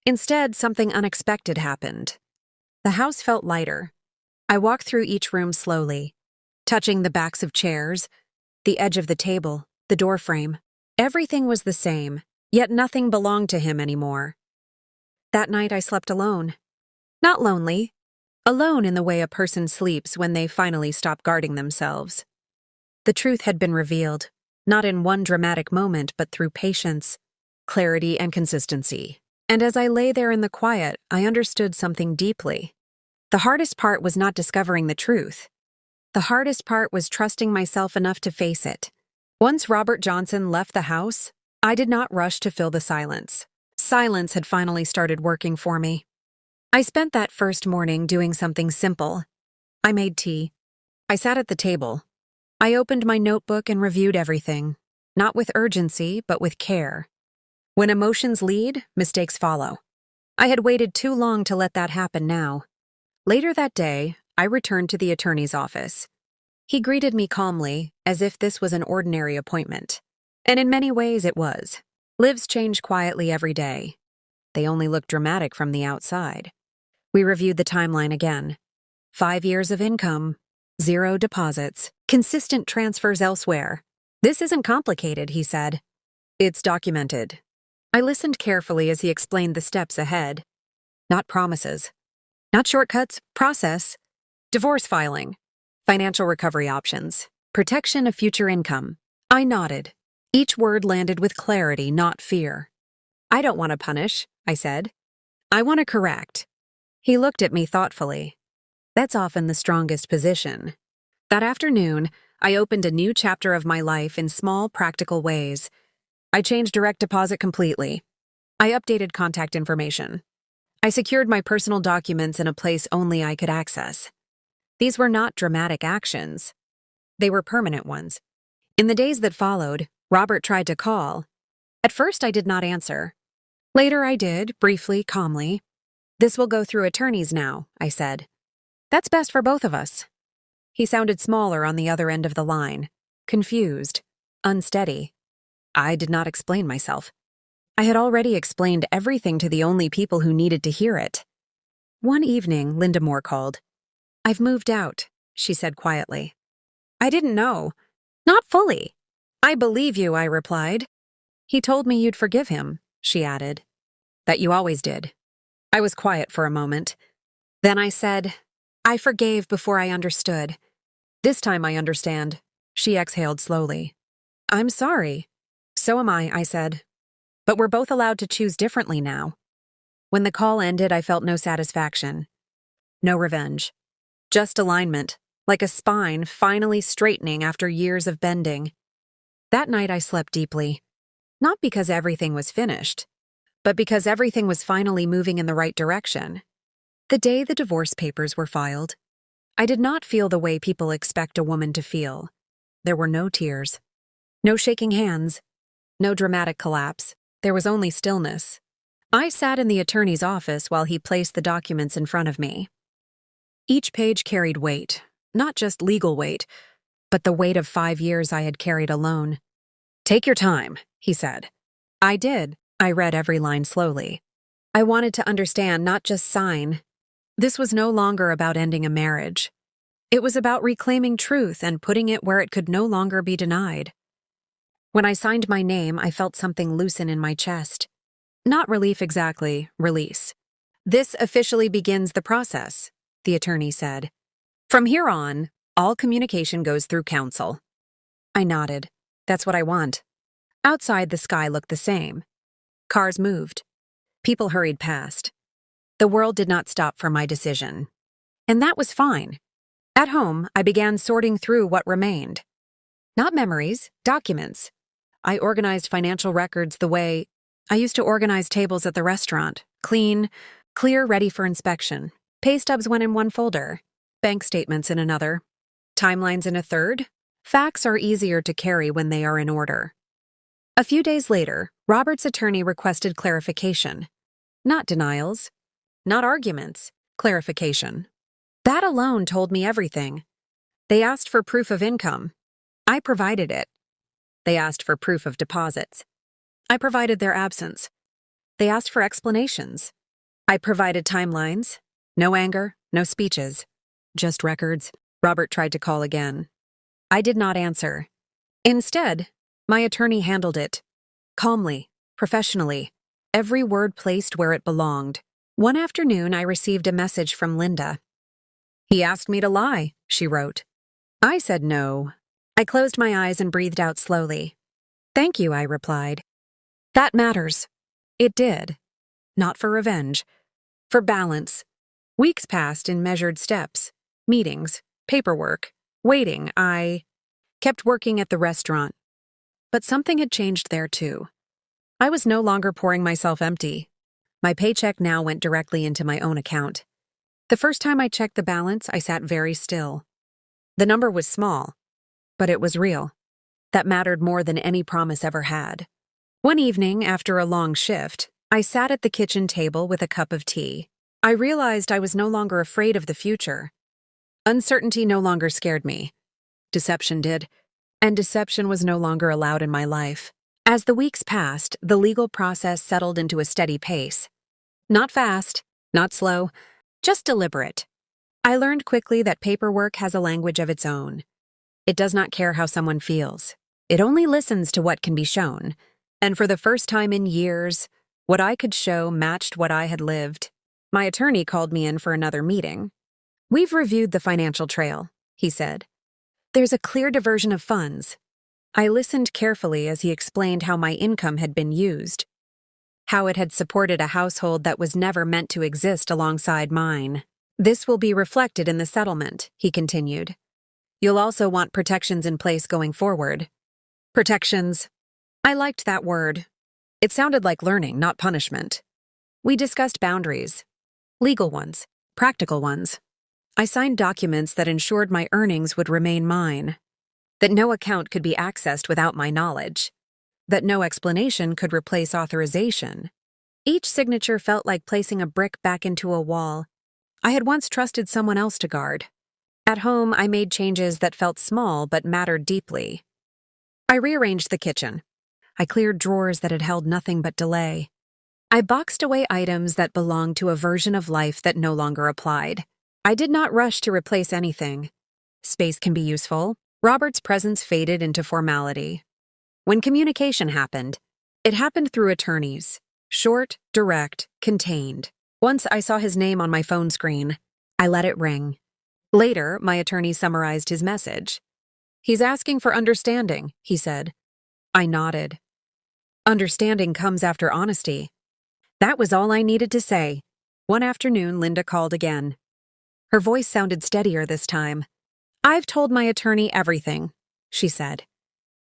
Instead, something unexpected happened. The house felt lighter. I walked through each room slowly, touching the backs of chairs, the edge of the table, the doorframe. Everything was the same, yet nothing belonged to him anymore. That night I slept alone. Not lonely. Alone in the way a person sleeps when they finally stop guarding themselves. The truth had been revealed, not in one dramatic moment, but through patience, clarity, and consistency. And as I lay there in the quiet, I understood something deeply. The hardest part was not discovering the truth. The hardest part was trusting myself enough to face it. Once Robert Johnson left the house, I did not rush to fill the silence. Silence had finally started working for me. I spent that first morning doing something simple. I made tea. I sat at the table. I opened my notebook and reviewed everything, not with urgency, but with care. When emotions lead, mistakes follow. I had waited too long to let that happen now. Later that day, I returned to the attorney's office. He greeted me calmly, as if this was an ordinary appointment. And in many ways it was. Lives change quietly every day. They only look dramatic from the outside. We reviewed the timeline again. 5 years of income, 0 deposits, consistent transfers elsewhere. This isn't complicated, he said. It's documented. I listened carefully as he explained the steps ahead. Not promises. Not shortcuts, process. Divorce filing. Financial recovery options. Protection of future income. I nodded. Each word landed with clarity, not fear. I don't want to punish, I said. I want to correct. He looked at me thoughtfully. That's often the strongest position. That afternoon, I opened a new chapter of my life in small, practical ways. I changed direct deposit completely. I updated contact information. I secured my personal documents in a place only I could access. These were not dramatic actions. They were permanent ones. In the days that followed, Robert tried to call. At first, I did not answer. Later, I did, briefly, calmly. This will go through attorneys now, I said. That's best for both of us. He sounded smaller on the other end of the line, confused, unsteady. I did not explain myself. I had already explained everything to the only people who needed to hear it. One evening, Linda Moore called. I've moved out, she said quietly. I didn't know. Not fully. I believe you, I replied. He told me you'd forgive him, she added. That you always did. I was quiet for a moment. Then I said, I forgave before I understood. This time I understand. She exhaled slowly. I'm sorry. So am I said. But we're both allowed to choose differently now. When the call ended, I felt no satisfaction. No revenge. Just alignment, like a spine finally straightening after years of bending. That night I slept deeply. Not because everything was finished, but because everything was finally moving in the right direction. The day the divorce papers were filed, I did not feel the way people expect a woman to feel. There were no tears, no shaking hands, no dramatic collapse. There was only stillness. I sat in the attorney's office while he placed the documents in front of me. Each page carried weight, not just legal weight, but the weight of 5 years I had carried alone. Take your time, he said. I did. I read every line slowly. I wanted to understand, not just sign. This was no longer about ending a marriage. It was about reclaiming truth and putting it where it could no longer be denied. When I signed my name, I felt something loosen in my chest. Not relief exactly, release. This officially begins the process, the attorney said. From here on, all communication goes through counsel. I nodded. That's what I want. Outside, the sky looked the same. Cars moved. People hurried past. The world did not stop for my decision. And that was fine. At home, I began sorting through what remained. Not memories, documents. I organized financial records the way I used to organize tables at the restaurant. Clean, clear, ready for inspection. Pay stubs went in one folder. Bank statements in another. Timelines in a third. Facts are easier to carry when they are in order. A few days later, Robert's attorney requested clarification. Not denials. Not arguments. Clarification. That alone told me everything. They asked for proof of income. I provided it. They asked for proof of deposits. I provided their absence. They asked for explanations. I provided timelines. No anger, no speeches. Just records. Robert tried to call again. I did not answer. Instead, my attorney handled it. Calmly, professionally, every word placed where it belonged. One afternoon, I received a message from Linda. He asked me to lie, she wrote. I said no. I closed my eyes and breathed out slowly. "Thank you," I replied. "That matters." It did. Not for revenge. For balance. Weeks passed in measured steps. Meetings, paperwork, waiting. I kept working at the restaurant. But something had changed there too. I was no longer pouring myself empty. My paycheck now went directly into my own account. The first time I checked the balance, I sat very still. The number was small, but it was real. That mattered more than any promise ever had. One evening, after a long shift, I sat at the kitchen table with a cup of tea. I realized I was no longer afraid of the future. Uncertainty no longer scared me. Deception did, and deception was no longer allowed in my life. As the weeks passed, the legal process settled into a steady pace. Not fast, not slow, just deliberate. I learned quickly that paperwork has a language of its own. It does not care how someone feels. It only listens to what can be shown. And for the first time in years, what I could show matched what I had lived. My attorney called me in for another meeting. "We've reviewed the financial trail," he said. "There's a clear diversion of funds." I listened carefully as he explained how my income had been used, how it had supported a household that was never meant to exist alongside mine. "This will be reflected in the settlement," he continued. "You'll also want protections in place going forward." Protections. I liked that word. It sounded like learning, not punishment. We discussed boundaries. Legal ones, practical ones. I signed documents that ensured my earnings would remain mine, that no account could be accessed without my knowledge, that no explanation could replace authorization. Each signature felt like placing a brick back into a wall I had once trusted someone else to guard. At home, I made changes that felt small but mattered deeply. I rearranged the kitchen. I cleared drawers that had held nothing but delay. I boxed away items that belonged to a version of life that no longer applied. I did not rush to replace anything. Space can be useful. Robert's presence faded into formality. When communication happened, it happened through attorneys. Short, direct, contained. Once I saw his name on my phone screen. I let it ring. Later, my attorney summarized his message. "He's asking for understanding," he said. I nodded. Understanding comes after honesty. That was all I needed to say. One afternoon, Linda called again. Her voice sounded steadier this time. "I've told my attorney everything," she said.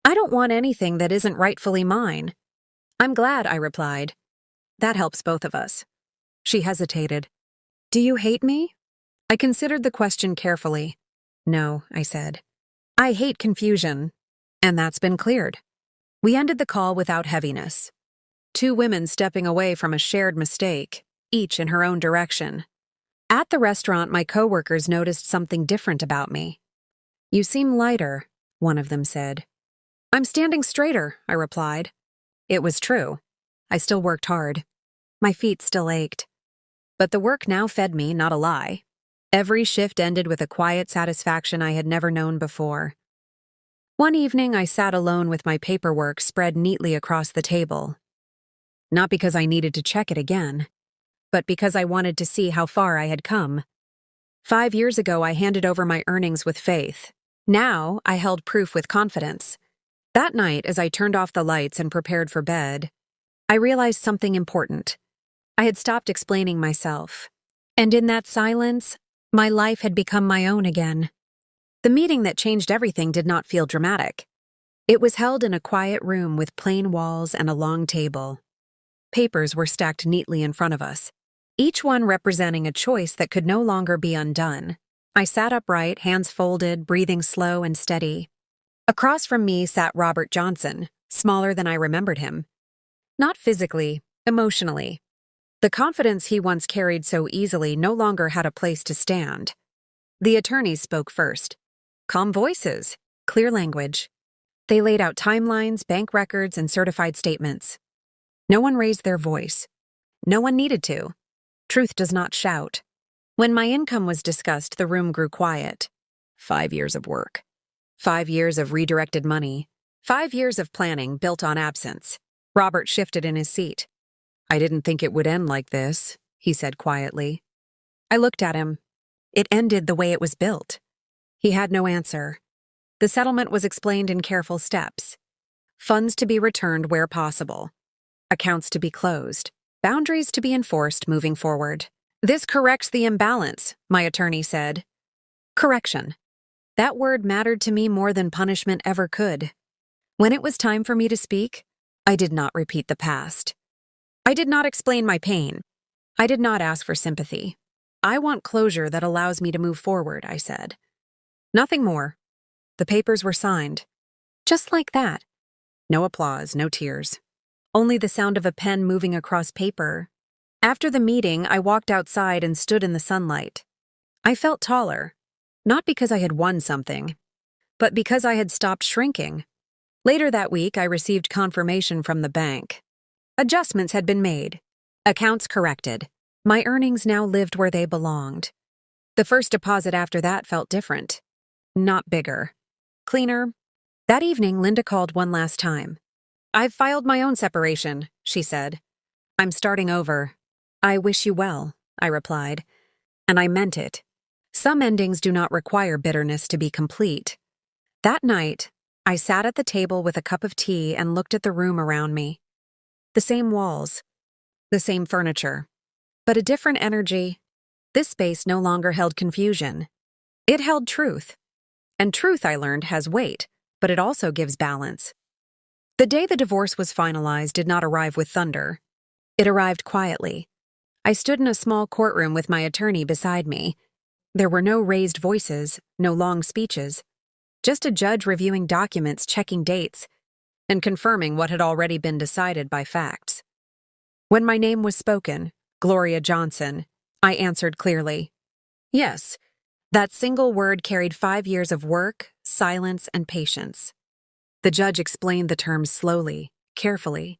"I don't want anything that isn't rightfully mine." "I'm glad," I replied. "That helps both of us." She hesitated. "Do you hate me?" I considered the question carefully. "No," I said. "I hate confusion." And that's been cleared. We ended the call without heaviness. Two women stepping away from a shared mistake, each in her own direction. At the restaurant, my coworkers noticed something different about me. "You seem lighter," one of them said. "I'm standing straighter," I replied. It was true. I still worked hard. My feet still ached. But the work now fed me, not a lie. Every shift ended with a quiet satisfaction I had never known before. One evening, I sat alone with my paperwork spread neatly across the table. Not because I needed to check it again, but because I wanted to see how far I had come. 5 years ago, I handed over my earnings with faith. Now, I held proof with confidence. That night, as I turned off the lights and prepared for bed, I realized something important. I had stopped explaining myself. And in that silence, my life had become my own again. The meeting that changed everything did not feel dramatic. It was held in a quiet room with plain walls and a long table. Papers were stacked neatly in front of us, each one representing a choice that could no longer be undone. I sat upright, hands folded, breathing slow and steady. Across from me sat Robert Johnson, smaller than I remembered him. Not physically, emotionally. The confidence he once carried so easily no longer had a place to stand. The attorneys spoke first. Calm voices, clear language. They laid out timelines, bank records, and certified statements. No one raised their voice. No one needed to. Truth does not shout. When my income was discussed, the room grew quiet. 5 years of work. 5 years of redirected money. 5 years of planning built on absence. Robert shifted in his seat. "I didn't think it would end like this," he said quietly. I looked at him. It ended the way it was built. He had no answer. The settlement was explained in careful steps. Funds to be returned where possible. Accounts to be closed. Boundaries to be enforced moving forward. This corrects the imbalance, my attorney said. Correction. That word mattered to me more than punishment ever could. When it was time for me to speak, I did not repeat the past. I did not explain my pain. I did not ask for sympathy. I want closure that allows me to move forward, I said. Nothing more. The papers were signed. Just like that. No applause, no tears. Only the sound of a pen moving across paper. After the meeting, I walked outside and stood in the sunlight. I felt taller, not because I had won something, but because I had stopped shrinking. Later that week, I received confirmation from the bank. Adjustments had been made. Accounts corrected. My earnings now lived where they belonged. The first deposit after that felt different. Not bigger. Cleaner. That evening, Linda called one last time. I've filed my own separation, she said. I'm starting over. I wish you well, I replied. And I meant it. Some endings do not require bitterness to be complete. That night, I sat at the table with a cup of tea and looked at the room around me. The same walls, the same furniture, but a different energy. This space no longer held confusion. It held truth. And truth, I learned, has weight, but it also gives balance. The day the divorce was finalized did not arrive with thunder. It arrived quietly. I stood in a small courtroom with my attorney beside me. There were no raised voices, no long speeches, just a judge reviewing documents, checking dates, and confirming what had already been decided by facts. When my name was spoken, Gloria Johnson, I answered clearly. Yes, that single word carried 5 years of work, silence, and patience. The judge explained the terms slowly, carefully.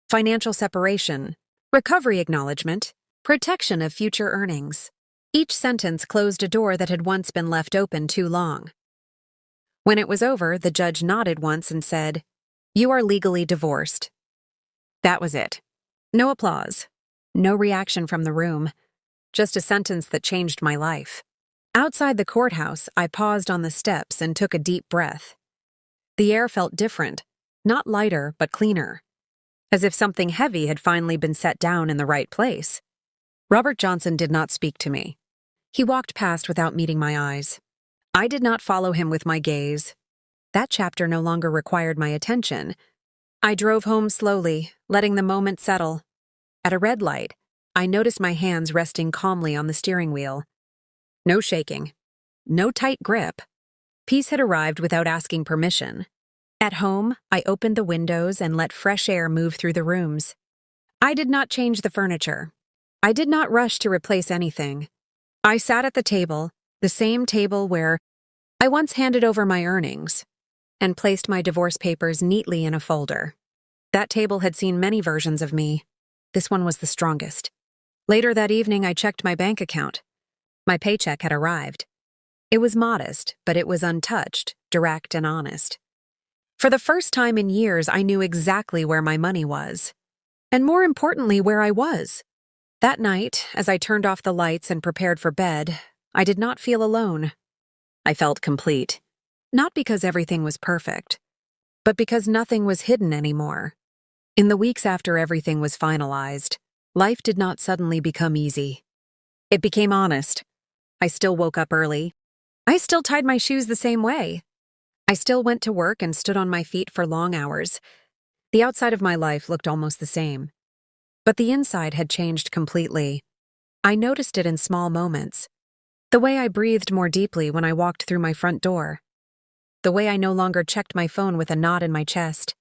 Financial separation, recovery acknowledgement, protection of future earnings. Each sentence closed a door that had once been left open too long. When it was over, the judge nodded once and said, "You are legally divorced." That was it. No applause. No reaction from the room. Just a sentence that changed my life. Outside the courthouse, I paused on the steps and took a deep breath. The air felt different, not lighter, but cleaner. As if something heavy had finally been set down in the right place. Robert Johnson did not speak to me. He walked past without meeting my eyes. I did not follow him with my gaze. That chapter no longer required my attention. I drove home slowly, letting the moment settle. At a red light, I noticed my hands resting calmly on the steering wheel. No shaking. No tight grip. Peace had arrived without asking permission. At home, I opened the windows and let fresh air move through the rooms. I did not change the furniture. I did not rush to replace anything. I sat at the table, the same table where I once handed over my earnings, and placed my divorce papers neatly in a folder. That table had seen many versions of me. This one was the strongest. Later that evening, I checked my bank account. My paycheck had arrived. It was modest, but it was untouched, direct, and honest. For the first time in years, I knew exactly where my money was. And more importantly, where I was. That night, as I turned off the lights and prepared for bed, I did not feel alone. I felt complete. Not because everything was perfect, but because nothing was hidden anymore. In the weeks after everything was finalized, life did not suddenly become easy. It became honest. I still woke up early. I still tied my shoes the same way. I still went to work and stood on my feet for long hours. The outside of my life looked almost the same. But the inside had changed completely. I noticed it in small moments. The way I breathed more deeply when I walked through my front door. The way I no longer checked my phone with a knot in my chest.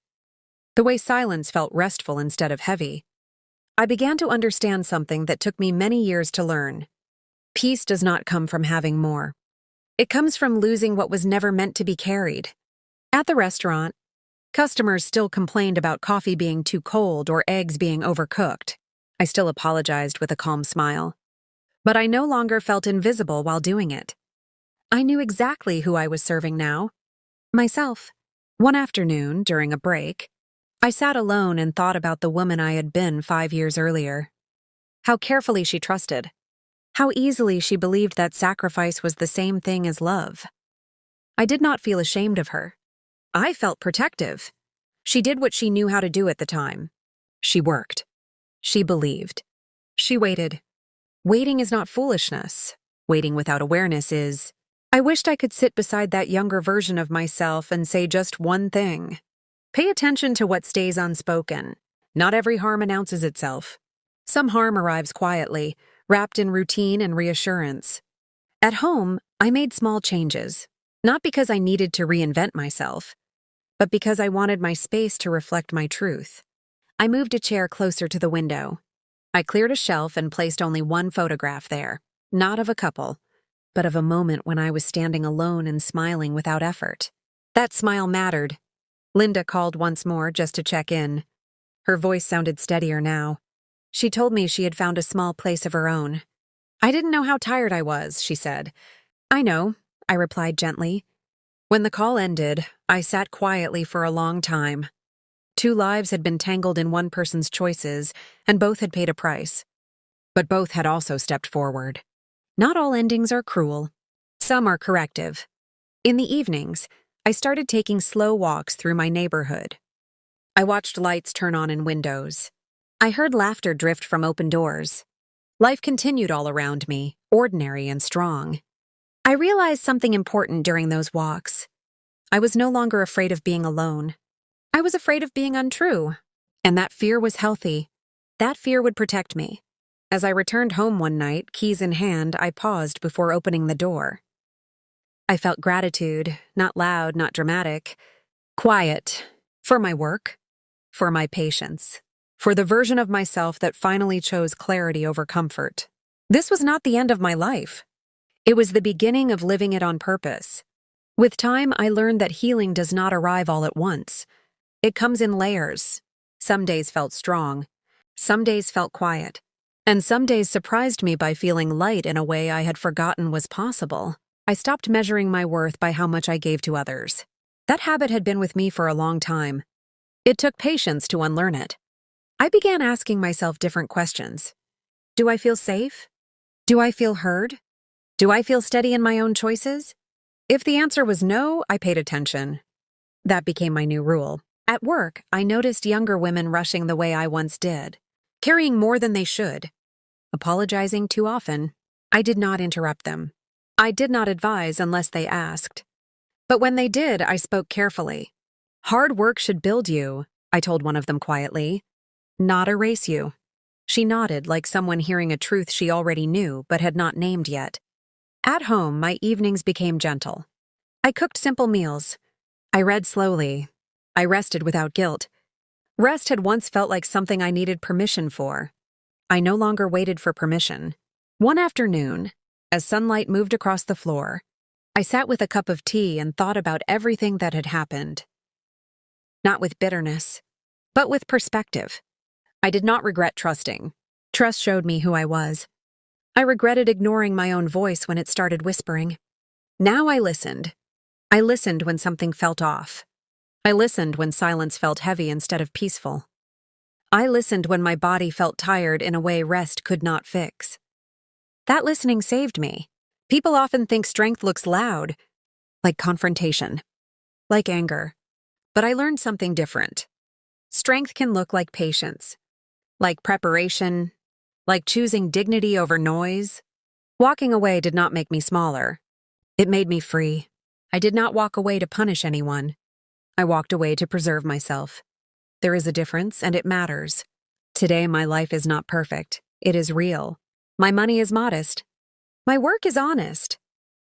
The way silence felt restful instead of heavy. I began to understand something that took me many years to learn. Peace does not come from having more. It comes from losing what was never meant to be carried. At the restaurant, customers still complained about coffee being too cold or eggs being overcooked. I still apologized with a calm smile. But I no longer felt invisible while doing it. I knew exactly who I was serving now. Myself. One afternoon, during a break, I sat alone and thought about the woman I had been 5 years earlier. How carefully she trusted. How easily she believed that sacrifice was the same thing as love. I did not feel ashamed of her. I felt protective. She did what she knew how to do at the time. She worked. She believed. She waited. Waiting is not foolishness. Waiting without awareness is. I wished I could sit beside that younger version of myself and say just one thing. Pay attention to what stays unspoken. Not every harm announces itself. Some harm arrives quietly, wrapped in routine and reassurance. At home, I made small changes, not because I needed to reinvent myself, but because I wanted my space to reflect my truth. I moved a chair closer to the window. I cleared a shelf and placed only one photograph there, not of a couple, but of a moment when I was standing alone and smiling without effort. That smile mattered. Linda called once more just to check in. Her voice sounded steadier now. She told me she had found a small place of her own. I didn't know how tired I was, she said. I know, I replied gently. When the call ended, I sat quietly for a long time. 2 lives had been tangled in one person's choices, and both had paid a price. But both had also stepped forward. Not all endings are cruel. Some are corrective. In the evenings, I started taking slow walks through my neighborhood. I watched lights turn on in windows. I heard laughter drift from open doors. Life continued all around me, ordinary and strong. I realized something important during those walks. I was no longer afraid of being alone. I was afraid of being untrue. And that fear was healthy. That fear would protect me. As I returned home one night, keys in hand, I paused before opening the door. I felt gratitude, not loud, not dramatic. Quiet. For my work. For my patience. For the version of myself that finally chose clarity over comfort. This was not the end of my life. It was the beginning of living it on purpose. With time, I learned that healing does not arrive all at once. It comes in layers. Some days felt strong. Some days felt quiet. And some days surprised me by feeling light in a way I had forgotten was possible. I stopped measuring my worth by how much I gave to others. That habit had been with me for a long time. It took patience to unlearn it. I began asking myself different questions. Do I feel safe? Do I feel heard? Do I feel steady in my own choices? If the answer was no, I paid attention. That became my new rule. At work, I noticed younger women rushing the way I once did, carrying more than they should, apologizing too often. I did not interrupt them. I did not advise unless they asked. But when they did, I spoke carefully. Hard work should build you, I told one of them quietly, not erase you. She nodded like someone hearing a truth she already knew but had not named yet. At home, my evenings became gentle. I cooked simple meals. I read slowly. I rested without guilt. Rest had once felt like something I needed permission for. I no longer waited for permission. One afternoon, as sunlight moved across the floor, I sat with a cup of tea and thought about everything that had happened. Not with bitterness, but with perspective. I did not regret trusting. Trust showed me who I was. I regretted ignoring my own voice when it started whispering. Now I listened. I listened when something felt off. I listened when silence felt heavy instead of peaceful. I listened when my body felt tired in a way rest could not fix. That listening saved me. People often think strength looks loud, like confrontation, like anger. But I learned something different. Strength can look like patience, like preparation, like choosing dignity over noise. Walking away did not make me smaller. It made me free. I did not walk away to punish anyone. I walked away to preserve myself. There is a difference, and it matters. Today, my life is not perfect. It is real. My money is modest. My work is honest.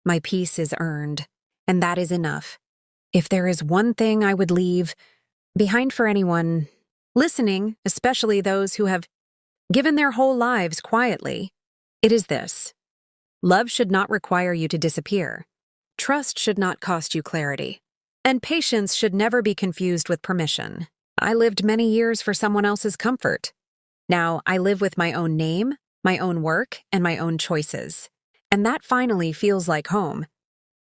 My peace is earned, and that is enough. If there is one thing I would leave behind for anyone listening, especially those who have given their whole lives quietly, it is this. Love should not require you to disappear. Trust should not cost you clarity. And patience should never be confused with permission. I lived many years for someone else's comfort. Now I live with my own name, my own work, and my own choices. And that finally feels like home.